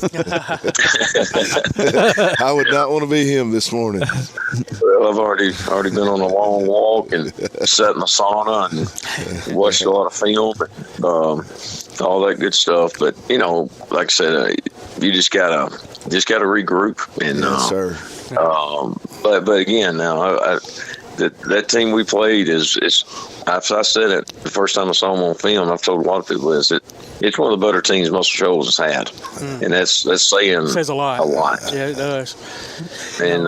I would not want to be him this morning. Well, I've already been on a long walk and sat in the sauna and watched a lot of film, and, all that good stuff. But you know, like I said, you just gotta regroup. And yes, sir. But again, now that team we played is I said it the first time I saw them on film. I've told a lot of people this. It's one of the better teams Muscle Shoals has had, and that's saying it says a lot. Yeah, it does. And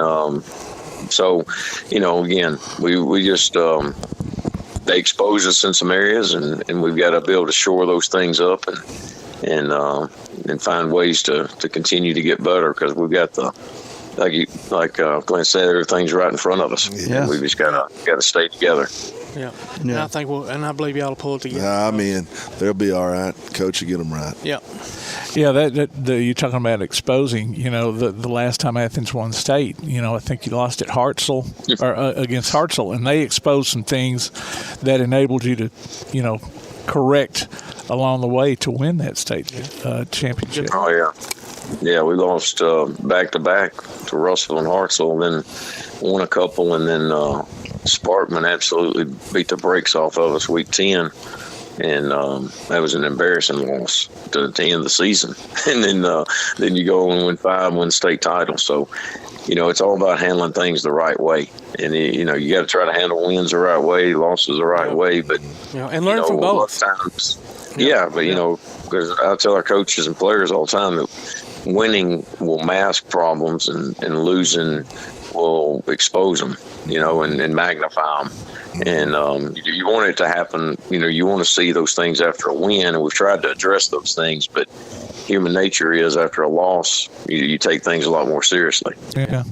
so, you know, again, we just they expose us in some areas, and we've got to be able to shore those things up and find ways to continue to get better, because we've got like Clint said, everything's right in front of us. Yeah. We just got to stay together. Yeah. And I think I believe y'all will pull it together. I mean, they'll be all right. Coach will get them right. Yeah. Yeah, you're talking about exposing. You know, the last time Athens won state, you know, I think you lost at Hartselle or against Hartselle, and they exposed some things that enabled you to, you know, correct along the way to win that state championship. Oh yeah. Yeah, we lost back-to-back to Russell and Hartselle, and then won a couple, and then Sparkman absolutely beat the brakes off of us week 10, and that was an embarrassing loss to end the season. And then you go and win state title. So, you know, it's all about handling things the right way. And, you know, you got to try to handle wins the right way, losses the right way. But, and learn from both. But, you know, because I tell our coaches and players all the time that winning will mask problems and losing will expose them, you know, and magnify them. And you want it to happen, you know, you want to see those things after a win, and we've tried to address those things, but human nature is after a loss, you take things a lot more seriously. Yeah.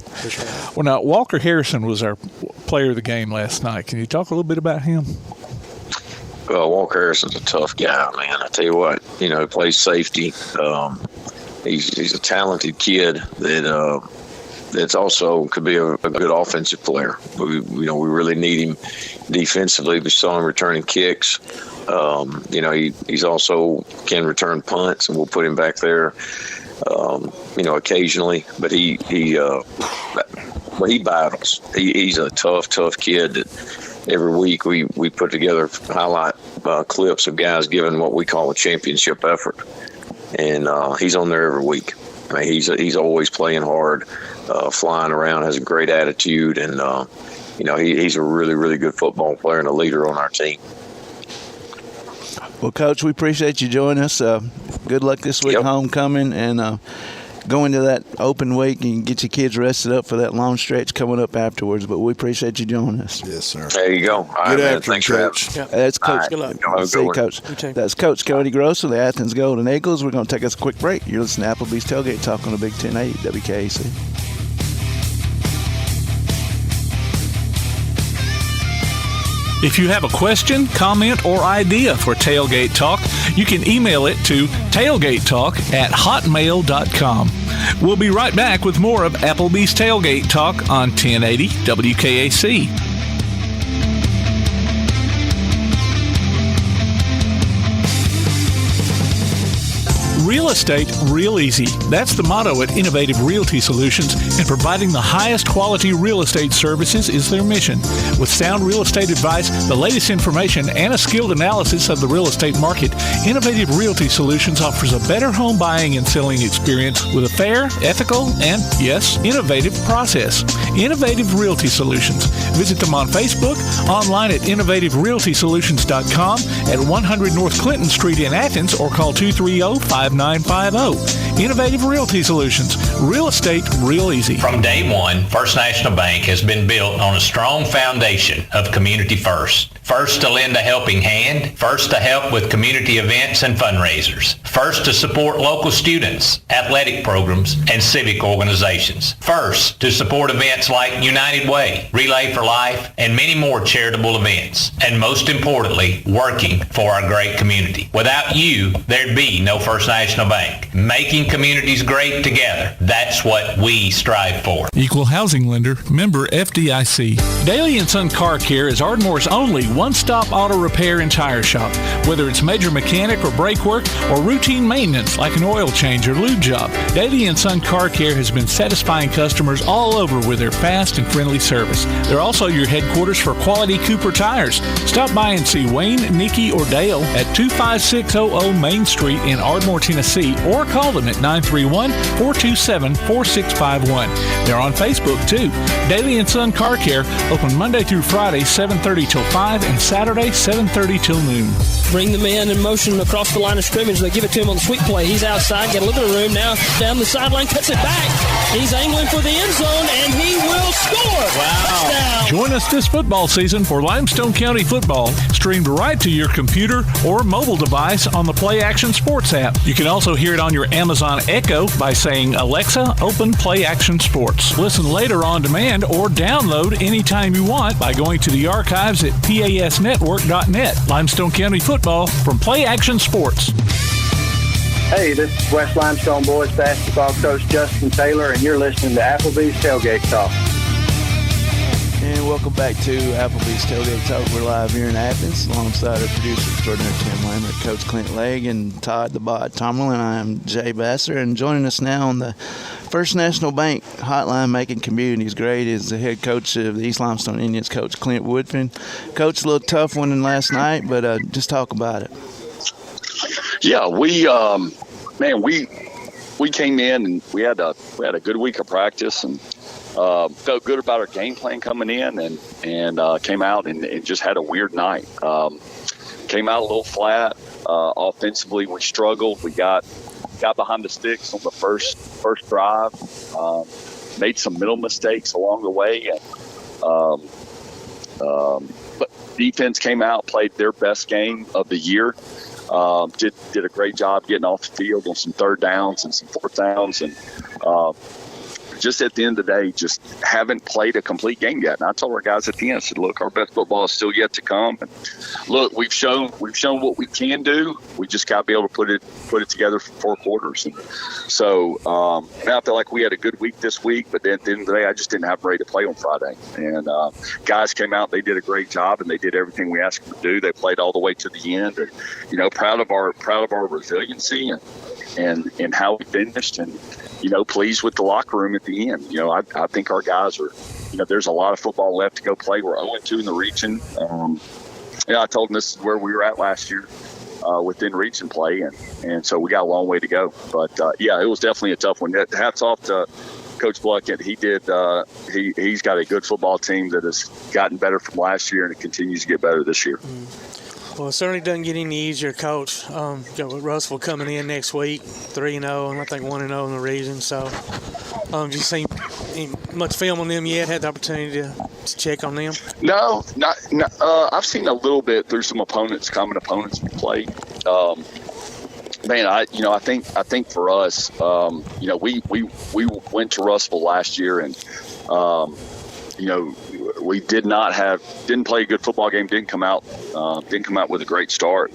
Well, now, Walker Harrison was our player of the game last night. Can you talk a little bit about him? Walker Harrison's a tough guy, man. I tell you what, you know, he plays safety. He's a talented kid that's also could be a good offensive player. We really need him defensively. We saw him returning kicks. You know, he's also can return punts, and we'll put him back there. You know, occasionally, but he he battles. He's a tough kid that every week we put together highlight clips of guys giving what we call a championship effort. And he's on there every week. I mean, he's always playing hard, flying around, has a great attitude, and he's a really, really good football player and a leader on our team. Well, Coach, we appreciate you joining us. Good luck this week, homecoming, and go into that open week and get your kids rested up for that long stretch coming up afterwards. But we appreciate you joining us. Yes, sir. There you go. All right, man. Thanks for having me. That's Coach. Right. Good luck. See you, Coach. That's Coach Cody Gross of the Athens Golden Eagles. We're going to take us a quick break. You're listening to Applebee's Tailgate Talk on the Big 1080 WKAC. If you have a question, comment, or idea for Tailgate Talk, you can email it to tailgatetalk@hotmail.com. We'll be right back with more of Applebee's Tailgate Talk on 1080 WKAC. Real estate, real easy. That's the motto at Innovative Realty Solutions, and providing the highest quality real estate services is their mission. With sound real estate advice, the latest information, and a skilled analysis of the real estate market, Innovative Realty Solutions offers a better home buying and selling experience with a fair, ethical, and, yes, innovative process. Innovative Realty Solutions. Visit them on Facebook, online at innovativerealtysolutions.com, at 100 North Clinton Street in Athens, or call 230-5950. Innovative Realty Solutions. Real estate, real easy. From day one, First National Bank has been built on a strong foundation of community first. First to lend a helping hand, first to help with community events and fundraisers, first to support local students, athletic programs, and civic organizations, first to support events like United Way, Relay for Life, and many more charitable events, and most importantly, working for our great community. Without you, there'd be no First National Bank. Making communities great together, that's what we strive for. Equal housing lender, member FDIC. Daly & Son Car Care is Ardmore's only one-stop auto repair and tire shop. Whether it's major mechanic or brake work or routine maintenance like an oil change or lube job, Daly & Son Car Care has been satisfying customers all over with their fast and friendly service. They're also your headquarters for quality Cooper tires. Stop by and see Wayne, Nikki, or Dale at 25600 Main Street in Ardmore, Tennessee, or call them at 931-427-4651. They're on Facebook too. Daly & Son Car Care, open Monday through Friday, 7:30 till 5, and Saturday, 7:30 till noon. Bring the man in motion across the line of scrimmage. They give it to him on the sweep play. He's outside, got a little bit of room now. Down the sideline, cuts it back. He's angling for the end zone, and he will score. Wow. Touchdown. Join us this football season for Limestone County football, streamed right to your computer or mobile device on the Play Action Sports app. You can also hear it on your Amazon Echo by saying, Alexa, open Play Action Sports. Listen later on demand or download anytime you want by going to the archives at pasnetwork.net. Limestone County football from Play Action Sports. Hey, this is West Limestone Boys basketball coach Justin Taylor, and you're listening to Applebee's Tailgate Talk. And welcome back to Applebee's Tailgate Talk. We're live here in Athens alongside our producer extraordinary Tim Lambert, Coach Clint Legg, and Todd the Bot Tomlin. I am Jay Basser, and joining us now on the First National Bank hotline making communities great is the head coach of the East Limestone Indians, Coach Clint Woodfin. Coach, a little tough one last night, but just talk about it. Yeah, we came in and we had a good week of practice and felt good about our game plan coming in and came out and just had a weird night. Came out a little flat. Offensively, we struggled. We got behind the sticks on the first drive. Made some middle mistakes along the way, but defense came out, played their best game of the year. Did a great job getting off the field on some third downs and some fourth downs, and just at the end of the day, just haven't played a complete game yet. And I told our guys at the end, I said, look, our best football is still yet to come. And look, we've shown what we can do. We just got to be able to put it together for 4 quarters. And so I feel like we had a good week this week, but then at the end of the day, I just didn't have ready to play on Friday. And guys came out, they did a great job, and they did everything we asked them to do. They played all the way to the end, and proud of our resiliency and how we finished. And pleased with the locker room at the end. I think our guys are, there's a lot of football left to go play. We're 0-2 in the region. I told them this is where we were at last year, within reach and play, and so we got a long way to go. But it was definitely a tough one. Hats off to Coach Pluckett. He's got a good football team that has gotten better from last year, and it continues to get better this year. Well, it certainly doesn't get any easier, Coach. With Russell coming in next week, 3-0, and I think 1-0 in the region. So, do you see much film on them yet? Had the opportunity to check on them? No. I've seen a little bit through some common opponents we played. Man, I think for us, we went to Russell last year, and we didn't play a good football game, didn't come out with a great start,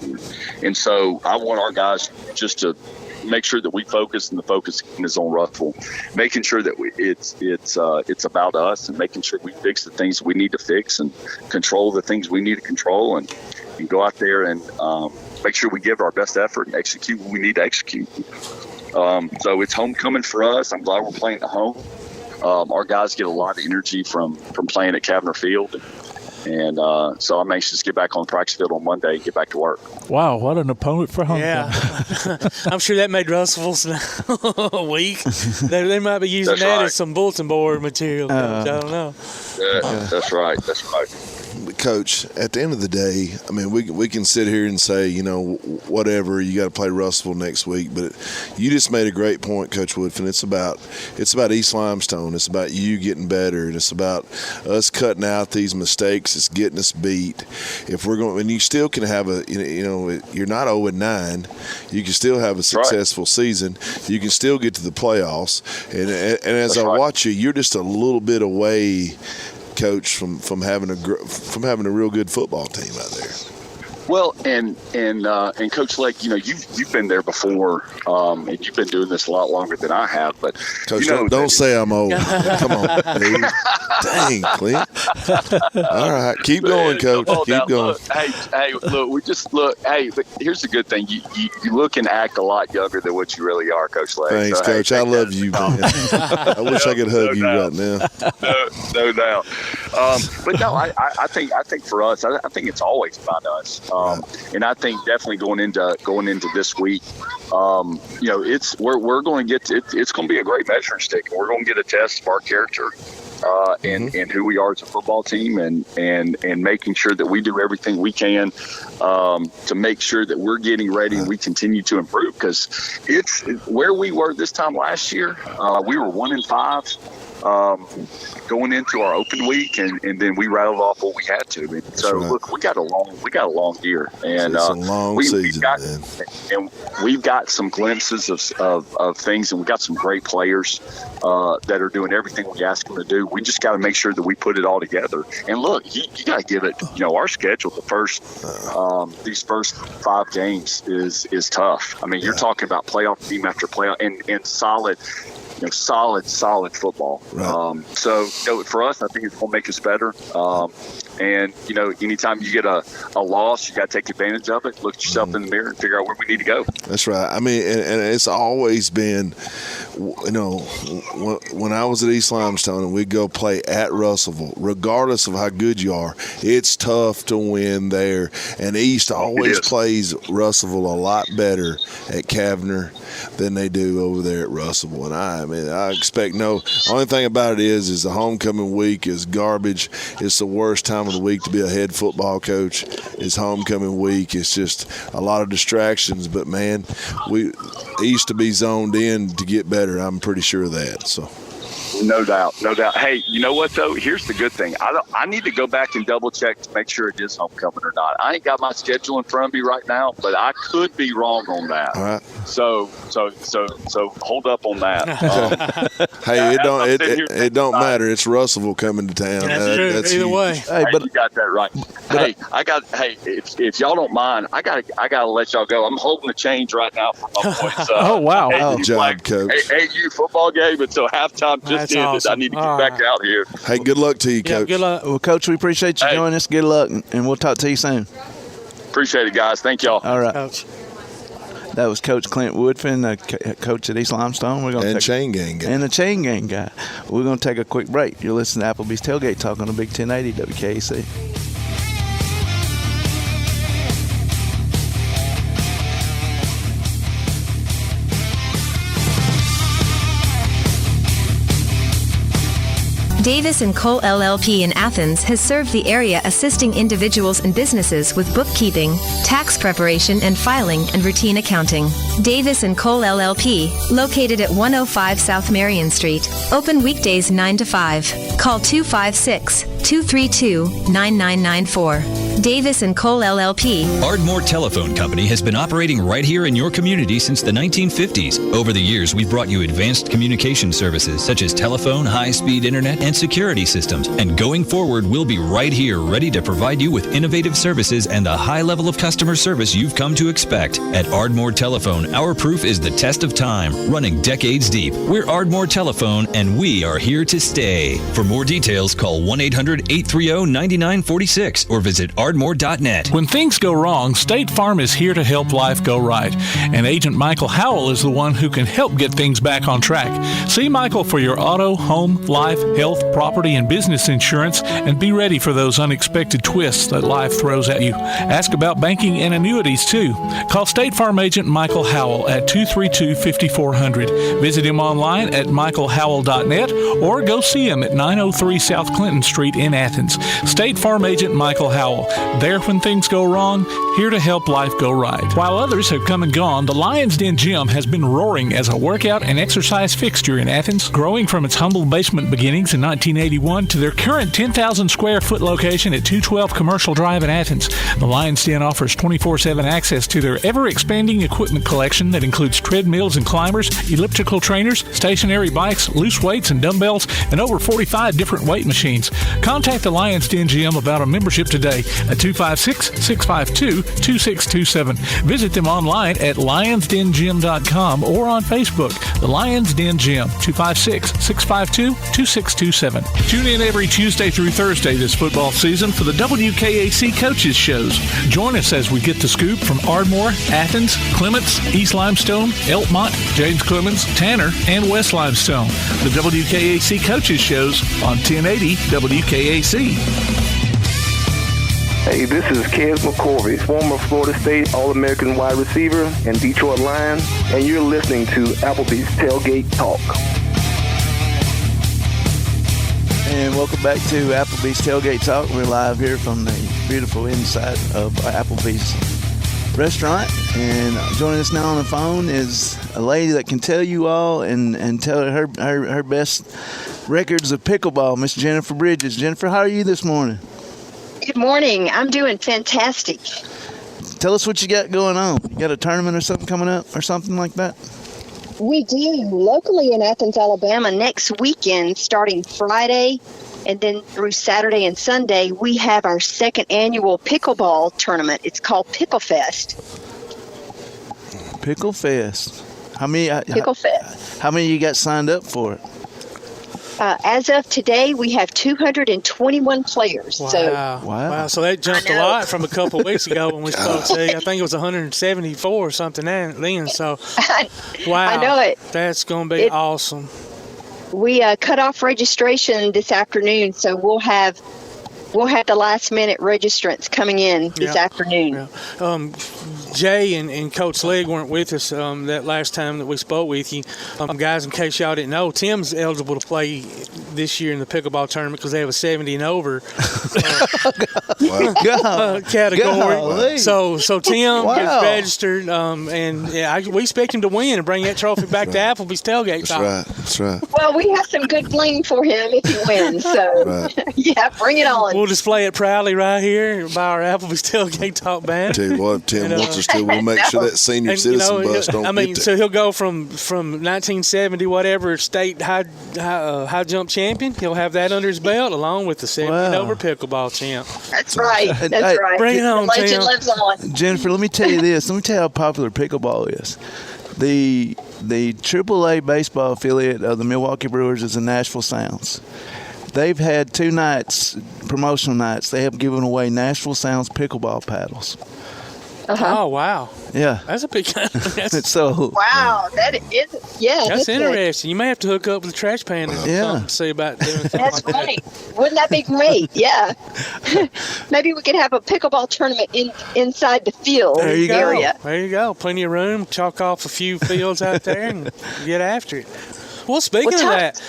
and so I want our guys just to make sure that we focus, and the focus is on Russell, making sure that it's about us, and making sure we fix the things we need to fix, and control the things we need to control, and go out there and make sure we give our best effort and execute what we need to execute. So it's homecoming for us. I'm glad we're playing at home. Our guys get a lot of energy from playing at Kavner Field, and so I'm anxious to get back on the practice field on Monday and get back to work. Wow, what an opponent for homecoming. Yeah. I'm sure that made Russell's week. They might be using as some bulletin board material. I don't know. Yeah, that's right. Coach, at the end of the day, I mean, we can sit here and say, whatever, you got to play Russellville next week, but you just made a great point, Coach Woodfin. It's about East Limestone. It's about you getting better, and it's about us cutting out these mistakes. It's getting us beat. If we're going, and you still can have you're not 0-9. You can still have a successful season. You can still get to the playoffs, and as I watch you, you're just a little bit away, Coach, from having a real good football team out there. Well, and Coach Lake, you've been there before, and you've been doing this a lot longer than I have. But Coach, don't say I'm old. Come on, dude. Dang, Clint. All right, keep going, Coach. Keep going. Look, but here's the good thing: you look and act a lot younger than what you really are, Coach Lake. Thanks, Coach. I love you, man. I wish I could hug you right now. No doubt. But no, I think for us, I think it's always about us. And I think definitely going into this week, we're going to get it's going to be a great measuring stick. We're going to get a test of our character and who we are as a football team, and making sure that we do everything we can to make sure that we're getting ready and we continue to improve, because it's where we were this time last year. We were 1-5. Going into our open week, and then we rattled off what we had to. And so look, we got a long year, and it's a long season, and we've got some glimpses of things, and we got some great players that are doing everything we ask them to do. We just got to make sure that we put it all together. And look, you got to give it. Our schedule, these first 5 games is tough. I mean, you're talking about playoff team after playoff, and solid. Solid football. Right. So for us, I think it's going to make us better. And anytime you get a loss, you got to take advantage of it. Look at yourself in the mirror and figure out where we need to go. That's right. I mean, and it's always been, when I was at East Limestone and we'd go play at Russellville, regardless of how good you are, it's tough to win there. And East always plays Russellville a lot better at Kavner than they do over there at Russellville. And I expect only thing about it is the homecoming week is garbage. It's the worst time of the week to be a head football coach. It's homecoming week. It's just a lot of distractions. But man, we used to be zoned in to get better. I'm pretty sure of that. So. No doubt. Hey, you know what, though? Here's the good thing. I need to go back and double-check to make sure it is homecoming or not. I ain't got my schedule in front of me right now, but I could be wrong on that. All right. So hold up on that. Hey, it don't matter. It's Russellville coming to town. That's true. Either huge. way. Hey, you got that right. If y'all don't mind, I gotta let y'all go. I'm holding the change right now for my boys. Oh, wow. Good job, Coach. AU football game until halftime. Just awesome. I need to get back out here. Hey, good luck to you, Coach. Good luck. Well, Coach, we appreciate you joining us. Good luck, and we'll talk to you soon. Appreciate it, guys. Thank y'all. All right. Coach. That was Coach Clint Woodfin, coach at East Limestone. We're going Chain Gang guy. And the Chain Gang guy. We're going to take a quick break. You're listening to Applebee's Tailgate Talk on the Big 1080 WKAC. Davis & Cole LLP in Athens has served the area assisting individuals and businesses with bookkeeping, tax preparation and filing, and routine accounting. Davis & Cole LLP, located at 105 South Marion Street, open weekdays 9 to 5. Call 256-232-9994. Davis & Cole LLP. Ardmore Telephone Company has been operating right here in your community since the 1950s. Over the years, we've brought you advanced communication services such as telephone, high-speed internet, and security systems. And going forward, we'll be right here ready to provide you with innovative services and the high level of customer service you've come to expect. At Ardmore Telephone, our proof is the test of time, running decades deep. We're Ardmore Telephone, and we are here to stay. For more details, call 1-800-830-9946 or visit ardmore.net. When things go wrong, State Farm is here to help life go right. And Agent Michael Howell is the one who can help get things back on track. See Michael for your auto, home, life, health, property, and business insurance, and be ready for those unexpected twists that life throws at you. Ask about banking and annuities, too. Call State Farm Agent Michael Howell at 232-5400. Visit him online at michaelhowell.net or go see him at 903 South Clinton Street in Athens. State Farm Agent Michael Howell. There when things go wrong, here to help life go right. While others have come and gone, the Lions Den Gym has been roaring as a workout and exercise fixture in Athens, growing from its humble basement beginnings in 1981 to their current 10,000 square foot location at 212 Commercial Drive in Athens. The Lions Den offers 24/7 access to their ever-expanding equipment collection that includes treadmills and climbers, elliptical trainers, stationary bikes, loose weights and dumbbells, and over 45 different weight machines. Contact the Lions Den Gym about a membership today at 256-652-2627. Visit them online at lionsdengym.com or on Facebook. The Lions Den Gym, 256-652-2627. Tune in every Tuesday through Thursday this football season for the WKAC Coaches Shows. Join us as we get the scoop from Ardmore, Athens, Clemens, East Limestone, Elkmont, James Clemens, Tanner, and West Limestone. The WKAC Coaches Shows on 1080 WKAC. Hey, this is Kez McCorvey, former Florida State All-American wide receiver and Detroit Lion, and you're listening to Applebee's Tailgate Talk. And welcome back to Applebee's Tailgate Talk. We're live here from the beautiful inside of Applebee's restaurant. And joining us now on the phone is a lady that can tell you all and tell her best records of pickleball, Miss Jennifer Bridges. Jennifer, how are you this morning? Good morning. I'm doing fantastic. Tell us what you got going on. You got a tournament or something coming up or something like that? We do. Locally in Athens, Alabama, next weekend, starting Friday and then through Saturday and Sunday, we have our second annual pickleball tournament. It's called Pickle Fest. Pickle Fest. How many? Pickle Fest. How many you got signed up for it? As of today, we have 221 players. Wow. So, wow. So that jumped a lot from a couple of weeks ago when we spoke to you. I think it was 174 or something then. So, wow. I know it. That's going to be awesome. We cut off registration this afternoon, so we'll have the last-minute registrants coming in this afternoon. Yeah. Jay and Coach Legg weren't with us that last time that we spoke with you. Guys, in case y'all didn't know, Tim's eligible to play this year in the pickleball tournament because they have a 70 and over category. So Tim is registered, and we expect him to win and bring that trophy back to Applebee's Tailgate Talk. That's right. Well, we have some good bling for him if he wins. So, yeah, bring it on. We'll display it proudly right here by our Applebee's Tailgate Talk band. Tell you what, Tim wants us to. We'll make sure that senior citizen bus don't get there. So he'll go from 1970 whatever state high jump champion. He'll have that under his belt along with the 70 and over pickleball champ. That's right. That's right. Bring it on, the legend Tim. lives on. Jennifer, let me tell you this. Let me tell you how popular pickleball is. The AAA baseball affiliate of the Milwaukee Brewers is the Nashville Sounds. They've had 2 nights, promotional nights. They have given away Nashville Sounds pickleball paddles. Oh, wow. Yeah. That's a big So wow, that is, that's interesting. You may have to hook up with the trash pan and something to see about doing something That's like right. Wouldn't that be great? Yeah. Maybe we could have a pickleball tournament inside the field area. There you go. Plenty of room. Chalk off a few fields out there and get after it. Well, speaking of that,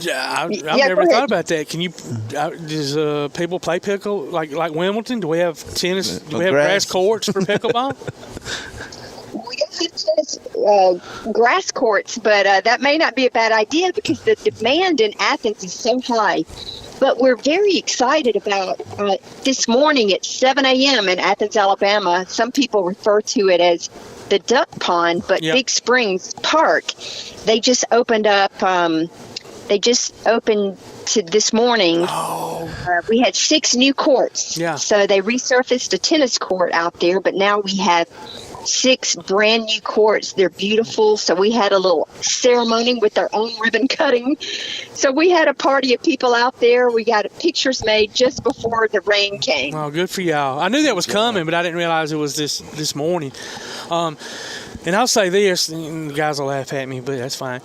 I've never thought about that. Can you? Does people play pickle like Wimbledon? Do we have tennis? Do we have grass courts for pickleball? We don't have grass courts, but that may not be a bad idea because the demand in Athens is so high. But we're very excited about this morning at 7 a.m. in Athens, Alabama. Some people refer to it as the Duck Pond, but Big Springs Park. They just opened up. To this morning. We had 6 new courts. Yeah. So they resurfaced a tennis court out there, but now we have 6 brand new courts. They're beautiful. So we had a little ceremony with our own ribbon cutting. So we had a party of people out there. We got pictures made just before the rain came. Oh, good for y'all. I knew that was coming, but I didn't realize it was this morning. And I'll say this, and the guys will laugh at me, but that's fine.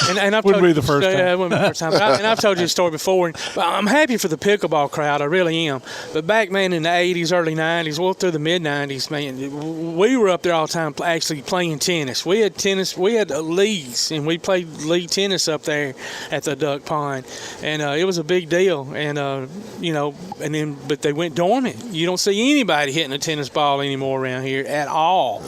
And I've wouldn't be the first time. It wouldn't be the first time. And I've told you a story before. But I'm happy for the pickleball crowd. I really am. But back, man, in the 80s, early 90s, well, through the mid-90s, man, we were up there all the time actually playing tennis. We had leagues, and we played league tennis up there at the Duck Pond. And it was a big deal. And, but they went dormant. You don't see anybody hitting a tennis ball anymore around here at all.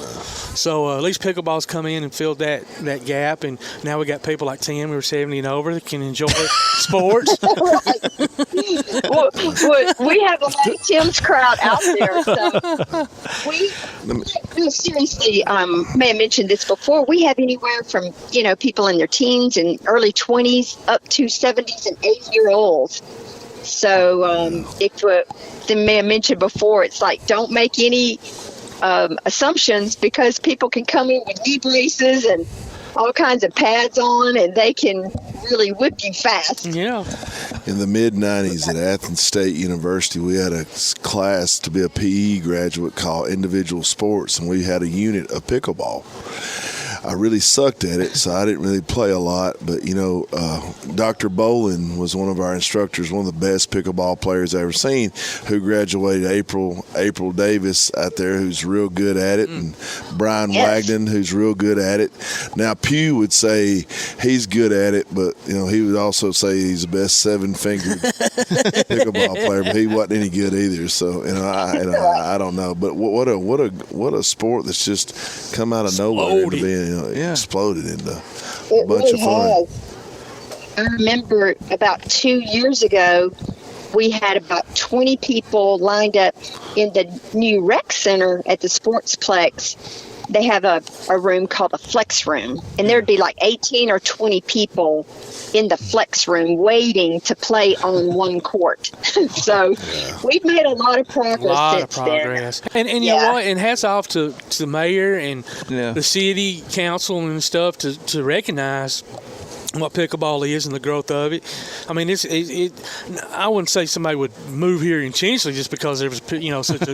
So at least pickleball's come in and filled that gap, and now we got people like Tim who are 70 and over that can enjoy sports. Well, we have a lot of Tim's crowd out there. So we seriously, may have mentioned this before, we have anywhere from, people in their teens and early 20s up to 70s and 80-year-olds. So they may have mentioned before, it's like don't make any assumptions because people can come in with knee braces and all kinds of pads on, and they can really whip you fast. Yeah. In the mid-'90s at Athens State University, we had a class to be a PE graduate called Individual Sports, and we had a unit of pickleball. I really sucked at it, so I didn't really play a lot. But, Dr. Bolin was one of our instructors, one of the best pickleball players I've ever seen, who graduated April Davis out there, who's real good at it, and Brian Wagnon, who's real good at it. Now, Pugh would say he's good at it, but, he would also say he's the best 7-fingered pickleball player, but he wasn't any good either. So, I don't know. But what a sport that's just come out of nowhere into being exploded into a bunch of fun. I remember about 2 years ago, we had about 20 people lined up in the new rec center at the Sportsplex. They have a room called the Flex Room, and there'd be like 18 or 20 people in the Flex Room waiting to play on one court. So we've made a lot of progress since then. And you know what? And hats off to the mayor and the city council and stuff to recognize what pickleball is and the growth of it. I mean, I wouldn't say somebody would move here intentionally just because there was, such a,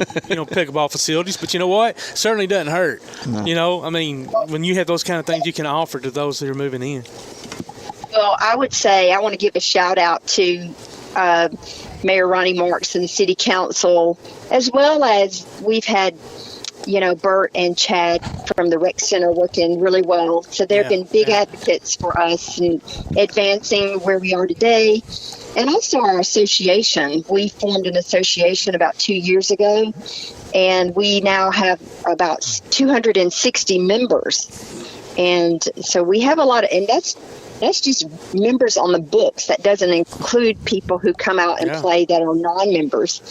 pickleball facilities. But you know what? Certainly doesn't hurt. No. I mean, when you have those kind of things you can offer to those that are moving in. Well, I would say I want to give a shout out to Mayor Ronnie Marks and the City Council, as well as we've had Bert and Chad from the rec center working really well. So they've been big advocates for us in advancing where we are today. And also our association. We formed an association about 2 years ago, and we now have about 260 members. And so we have a lot of, and that's just members on the books. That doesn't include people who come out and play that are non-members.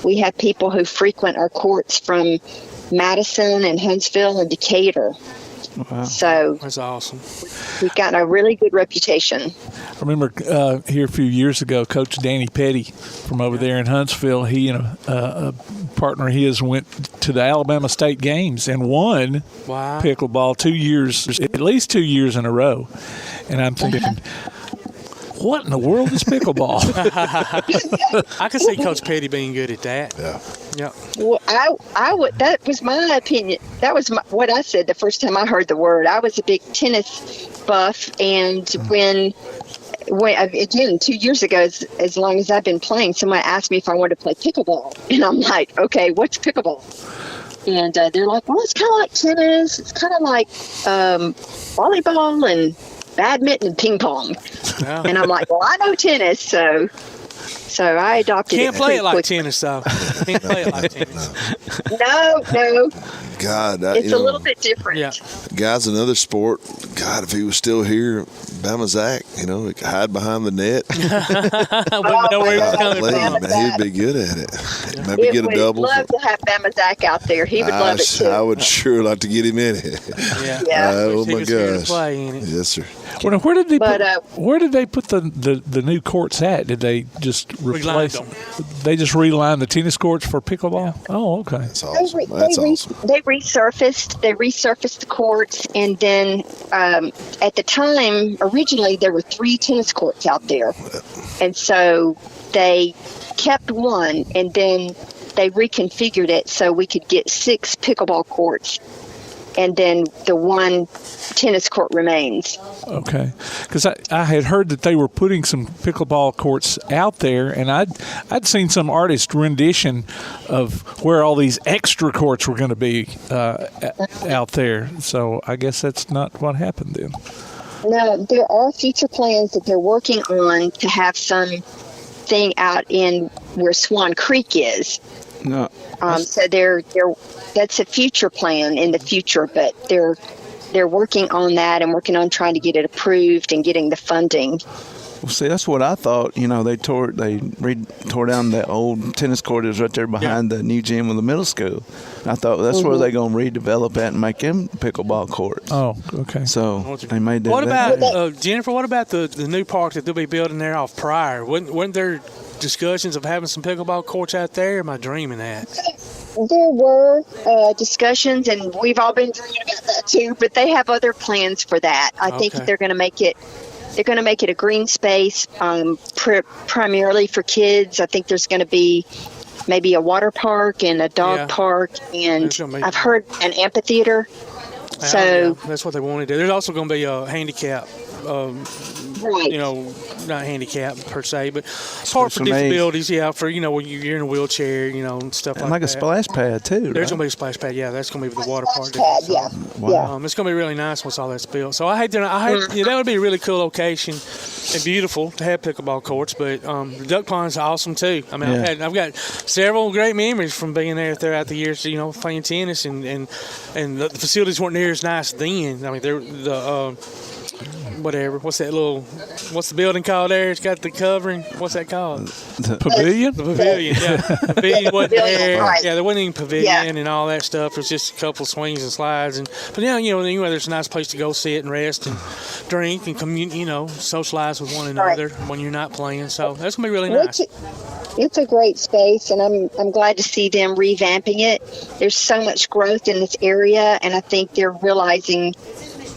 We have people who frequent our courts from Madison and Huntsville and Decatur. Wow. So that's awesome. We've gotten a really good reputation. I remember here a few years ago, Coach Danny Petty from over there in Huntsville, he and a partner of his went to the Alabama State Games and won pickleball 2 years, at least 2 years in a row. And I'm thinking, what in the world is pickleball? I could see Coach Petty being good at that. Yeah. Well, I would. That was my opinion. That was what I said the first time I heard the word. I was a big tennis buff, and when again 2 years ago, as long as I've been playing, someone asked me if I wanted to play pickleball, and I'm like, okay, what's pickleball? And they're like, well, it's kind of like tennis. It's kind of like volleyball and badminton and ping pong. Yeah. And I'm like, well, I know tennis, so I adopted it. Can't play it like tennis, though. Can't play it like tennis. No. God, it's a little bit different. Yeah. Guys, another sport. God, if he was still here, Bama Zach, he could hide behind the net. We know where he was coming from. Man, he'd be good at it. Maybe get a double. I'd love to have Bama Zach out there. He would love it too. I would sure like to get him in it. Yeah. Oh my gosh. It. Yes, sir. Well, where did they put the new courts at? Did they just replace them? They just relined the tennis courts for pickleball? Yeah. Oh, okay. That's awesome. That's awesome. They resurfaced the courts, and then at the time, originally there were 3 tennis courts out there, and so they kept one, and then they reconfigured it so we could get 6 pickleball courts, and then the 1 tennis court remains. Okay, because I had heard that they were putting some pickleball courts out there, and I'd seen some artist rendition of where all these extra courts were going to be out there. So I guess that's not what happened then. No, there are future plans that they're working on to have something out in where Swan Creek is. No. So that's a future plan in the future, but they're working on that and working on trying to get it approved and getting the funding. Well, see, that's what I thought. They tore down that old tennis court that was right there behind the new gym of the middle school. I thought that's where they're going to redevelop at and make them pickleball courts. Oh, okay. So they made that. What about Jennifer? What about the new park that they'll be building there off Pryor? Weren't there discussions of having some pickleball courts out there? Or am I dreaming that? There were discussions, and we've all been dreaming about that too. But they have other plans for that. I think they're going to make it. They're going to make it a green space, primarily for kids. I think there's going to be maybe a water park and a dog park, and I've heard an amphitheater. So that's what they want to do. There's also going to be a handicap. Right. Not handicap per se, but part for disabilities, for, when you're in a wheelchair, and stuff like that. And like a splash pad, too, There's going to be a splash pad, that's going to be the water park. Wow. It's going to be really nice once all that's built. So I hate that would be a really cool location and beautiful to have pickleball courts, but the duck pond's awesome, too. I mean, I've got several great memories from being there throughout the years, playing tennis, and the facilities weren't near as nice then. I mean, whatever. What's the building called there? It's got the covering. What's that called? The pavilion? The pavilion, The pavilion wasn't there. Right. Yeah, there wasn't even pavilion and all that stuff. It was just a couple of swings and slides. But anyway, there's a nice place to go sit and rest and drink and socialize with one another when you're not playing. So that's going to be really nice. It's a great space, and I'm glad to see them revamping it. There's so much growth in this area, and I think they're realizing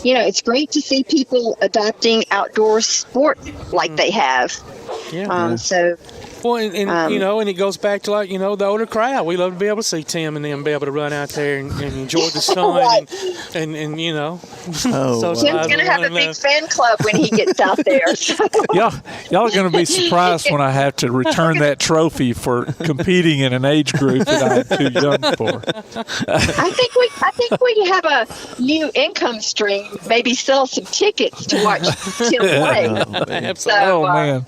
it's great to see people adopting outdoor sport like they have. Well, and it goes back to the older crowd. We love to be able to see Tim and them be able to run out there and enjoy the sun and Tim's going to have a big fan club when he gets out there. Y'all are going to be surprised when I have to return that trophy for competing in an age group that I'm too young for. I think we have a new income stream. Maybe sell some tickets to watch Tim play. Oh man.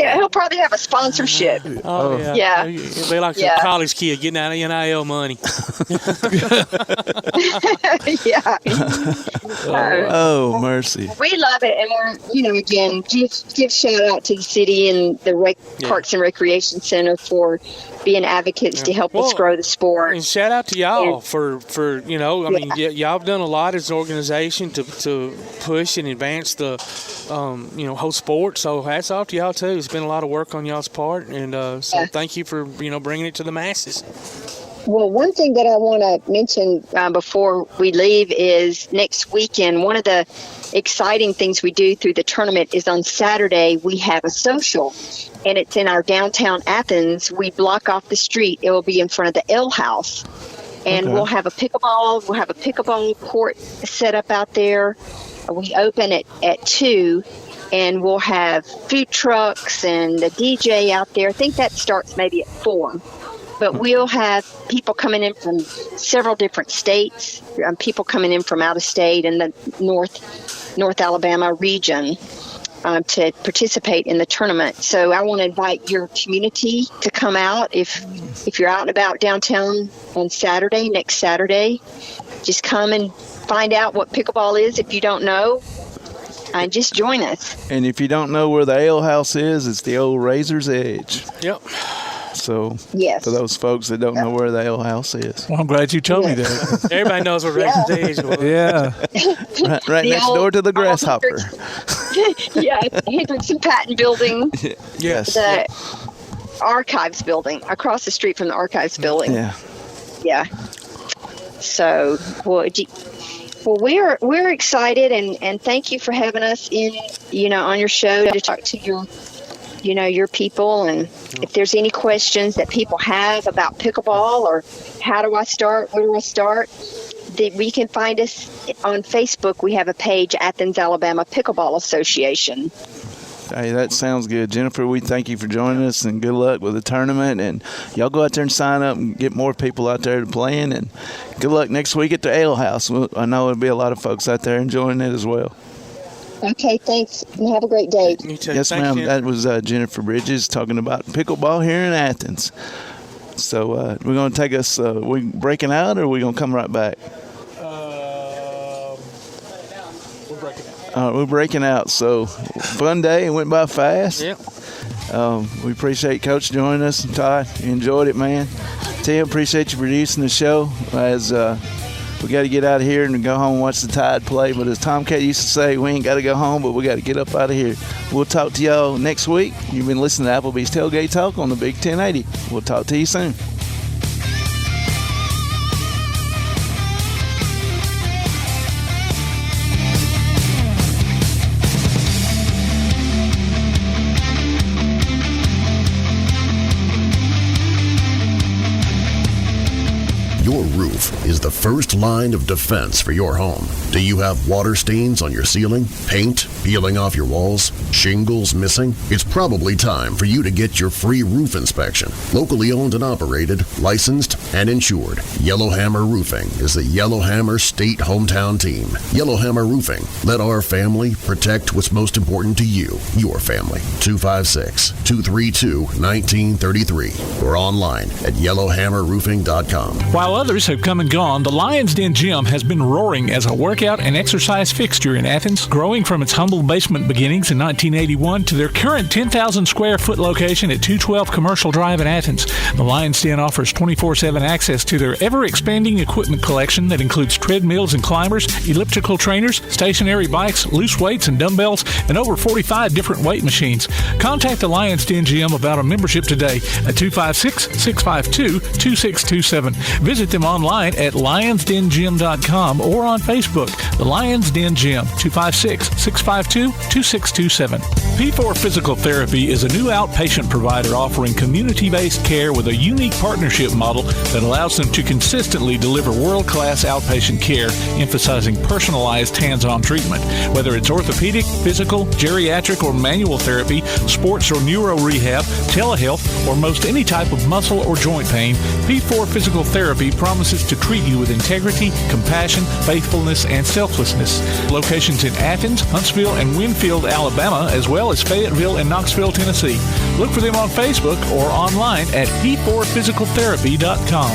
He'll probably have a sponsorship. Oh, yeah. It'll be like a college kid getting out of NIL money. Oh, mercy. We love it. And, again, give shout out to the city and the Parks and Recreation Center for being advocates to help us grow the sport. And shout out to y'all for y'all have done a lot as an organization to push and advance the, whole sport. So hats off to y'all, too. It's been a lot of work on y'all's part. And so thank you for, bringing it to the masses. Well, one thing that I want to mention before we leave is next weekend, one of the exciting things we do through the tournament is on Saturday we have a social, and it's in our downtown Athens. We block off the street. It will be in front of the Ale House, and we'll have a pickleball. We'll have a pickleball court set up out there. We open at 2, and we'll have food trucks and a DJ out there. I think that starts maybe at 4. But we'll have people coming in from several different states, people coming in from out of state in the North Alabama region to participate in the tournament. So I want to invite your community to come out. If you're out and about downtown on Saturday, next Saturday, just come and find out what pickleball is if you don't know. And just join us. And if you don't know where the Ale House is, it's the old Razor's Edge. Yep. So, yes. For those folks that don't know where the Ale House is. Well, I'm glad you told me that. Everybody knows where Razor's Edge was. Yeah. Right next door to the Grasshopper. Yeah, Hendricks and Patton building. Yes. The Archives building, across the street from the Archives building. Yeah. Yeah. So, well, we're excited, and thank you for having us on your show to talk to your people. And if there's any questions that people have about pickleball or how do I start, where do I start, we can find us on Facebook. We have a page, Athens Alabama Pickleball Association. Hey, that sounds good. Jennifer, we thank you for joining us, and good luck with the tournament. And y'all go out there and sign up and get more people out there to playing. And good luck next week at the Ale House. I know there'll be a lot of folks out there enjoying it as well. Okay, thanks, and have a great day. You too. Yes, ma'am. That was Jennifer Bridges talking about pickleball here in Athens. So we're going to take us, we breaking out, or are we going to come right back? We're breaking out. We're breaking out. So fun day. It went by fast. Yep. We appreciate Coach joining us. And Todd, you enjoyed it, man. Tim, appreciate you producing the show. As we got to get out of here and go home and watch the Tide play. But as Tomcat used to say, we ain't got to go home, but we got to get up out of here. We'll talk to y'all next week. You've been listening to Applebee's Tailgate Talk on the Big 1080. We'll talk to you soon. Your roof is the first line of defense for your home. Do you have water stains on your ceiling, paint peeling off your walls, shingles missing? It's probably time for you to get your free roof inspection. Locally owned and operated, licensed, and insured, Yellowhammer Roofing is the Yellowhammer State hometown team. Yellowhammer Roofing. Let our family protect what's most important to you, your family. 256-232-1933 or online at yellowhammerroofing.com. While others have come and gone, the Lions Den Gym has been roaring as a workout and exercise fixture in Athens, growing from its humble basement beginnings in 1981 to their current 10,000 square foot location at 212 Commercial Drive in Athens. The Lions Den offers 24/7 access to their ever-expanding equipment collection that includes treadmills and climbers, elliptical trainers, stationary bikes, loose weights and dumbbells, and over 45 different weight machines. Contact the Lions Den Gym about a membership today at 256-652-2627. Visit them online at lionsdengym.com or on Facebook. The Lions Den Gym, 256-652-2627. P4 Physical Therapy is a new outpatient provider offering community-based care with a unique partnership model that allows them to consistently deliver world-class outpatient care, emphasizing personalized hands-on treatment. Whether it's orthopedic, physical, geriatric, or manual therapy, sports or neuro rehab, telehealth, or most any type of muscle or joint pain, P4 Physical Therapy promises to treat you with integrity, compassion, faithfulness, and selflessness. Locations in Athens, Huntsville, and Winfield, Alabama, as well as Fayetteville and Knoxville, Tennessee. Look for them on Facebook or online at p4physicaltherapy.com.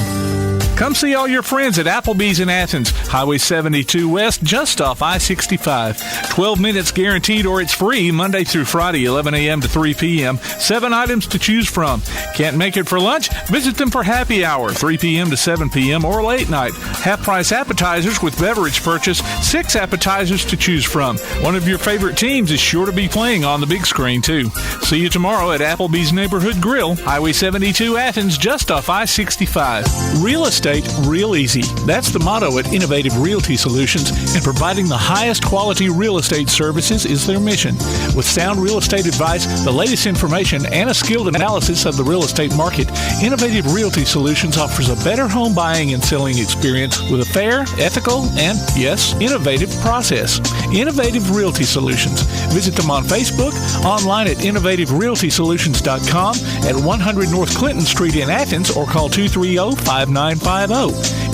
Come see all your friends at Applebee's in Athens, Highway 72 West, just off I-65. 12 minutes guaranteed or it's free Monday through Friday, 11 a.m. to 3 p.m. 7 items to choose from. Can't make it for lunch? Visit them for happy hour, 3 p.m. to 7 p.m. or late night. Half-price appetizers with beverage purchase, 6 appetizers to choose from. One of your favorite teams is sure to be playing on the big screen, too. See you tomorrow at Applebee's Neighborhood Grill, Highway 72 Athens, just off I-65. Real estate real easy. That's the motto at Innovative Realty Solutions, and providing the highest quality real estate services is their mission. With sound real estate advice, the latest information, and a skilled analysis of the real estate market, Innovative Realty Solutions offers a better home buying and selling experience with a fair, ethical, and, yes, innovative process. Innovative Realty Solutions. Visit them on Facebook, online at innovativerealtysolutions.com, at 100 North Clinton Street in Athens, or call 230-5950.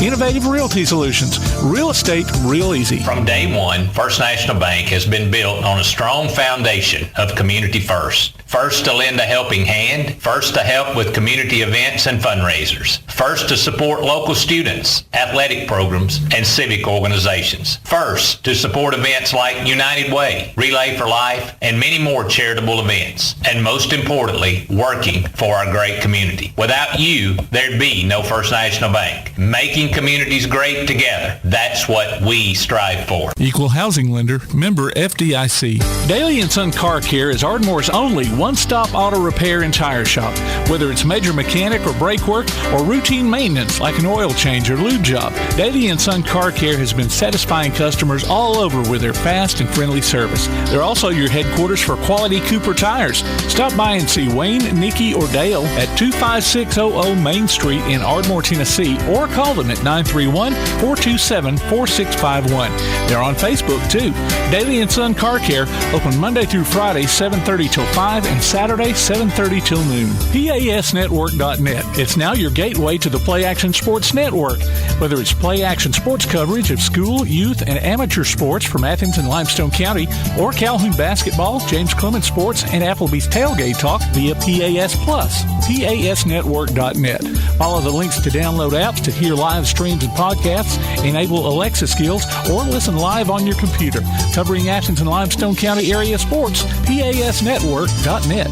Innovative Realty Solutions. Real estate real easy. From day one, First National Bank has been built on a strong foundation of community first. First to lend a helping hand, first to help with community events and fundraisers, first to support local students, athletic programs, and civic organizations, first to support events like United Way, Relay for Life, and many more charitable events, and most importantly, working for our great community. Without you, there'd be no First National Bank. Making communities great together, that's what we strive for. Equal housing lender, member FDIC. Daly & Son Car Care is Ardmore's only one-stop auto repair and tire shop. Whether it's major mechanic or brake work or routine maintenance like an oil change or lube job, Daly & Son Car Care has been satisfying customers all over with their fast and friendly service. They're also your headquarters for quality Cooper tires. Stop by and see Wayne, Nikki, or Dale at 25600 Main Street in Ardmore, Tennessee, or call them at 931-427-4651. They're on Facebook too. Daly & Son Car Care, open Monday through Friday, 7:30 till 5, and Saturday, 7:30 till noon. PASnetwork.net. It's now your gateway to the Play Action Sports Network. Whether it's Play Action sports coverage of school, youth, and amateur sports from Athens and Limestone County, or Calhoun basketball, James Clemens sports, and Applebee's Tailgate Talk via PAS Plus. PASnetwork.net. Follow the links to download apps to hear live streams and podcasts, enable Alexa skills, or listen live on your computer. Covering Athens and Limestone County area sports, PASnetwork.net.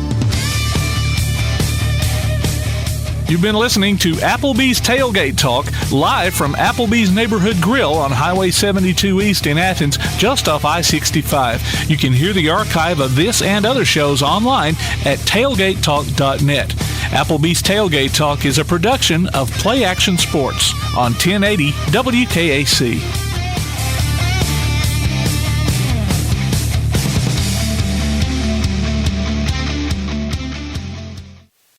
You've been listening to Applebee's Tailgate Talk, live from Applebee's Neighborhood Grill on Highway 72 East in Athens, just off I-65. You can hear the archive of this and other shows online at tailgatetalk.net. Applebee's Tailgate Talk is a production of Play Action Sports on 1080 WKAC.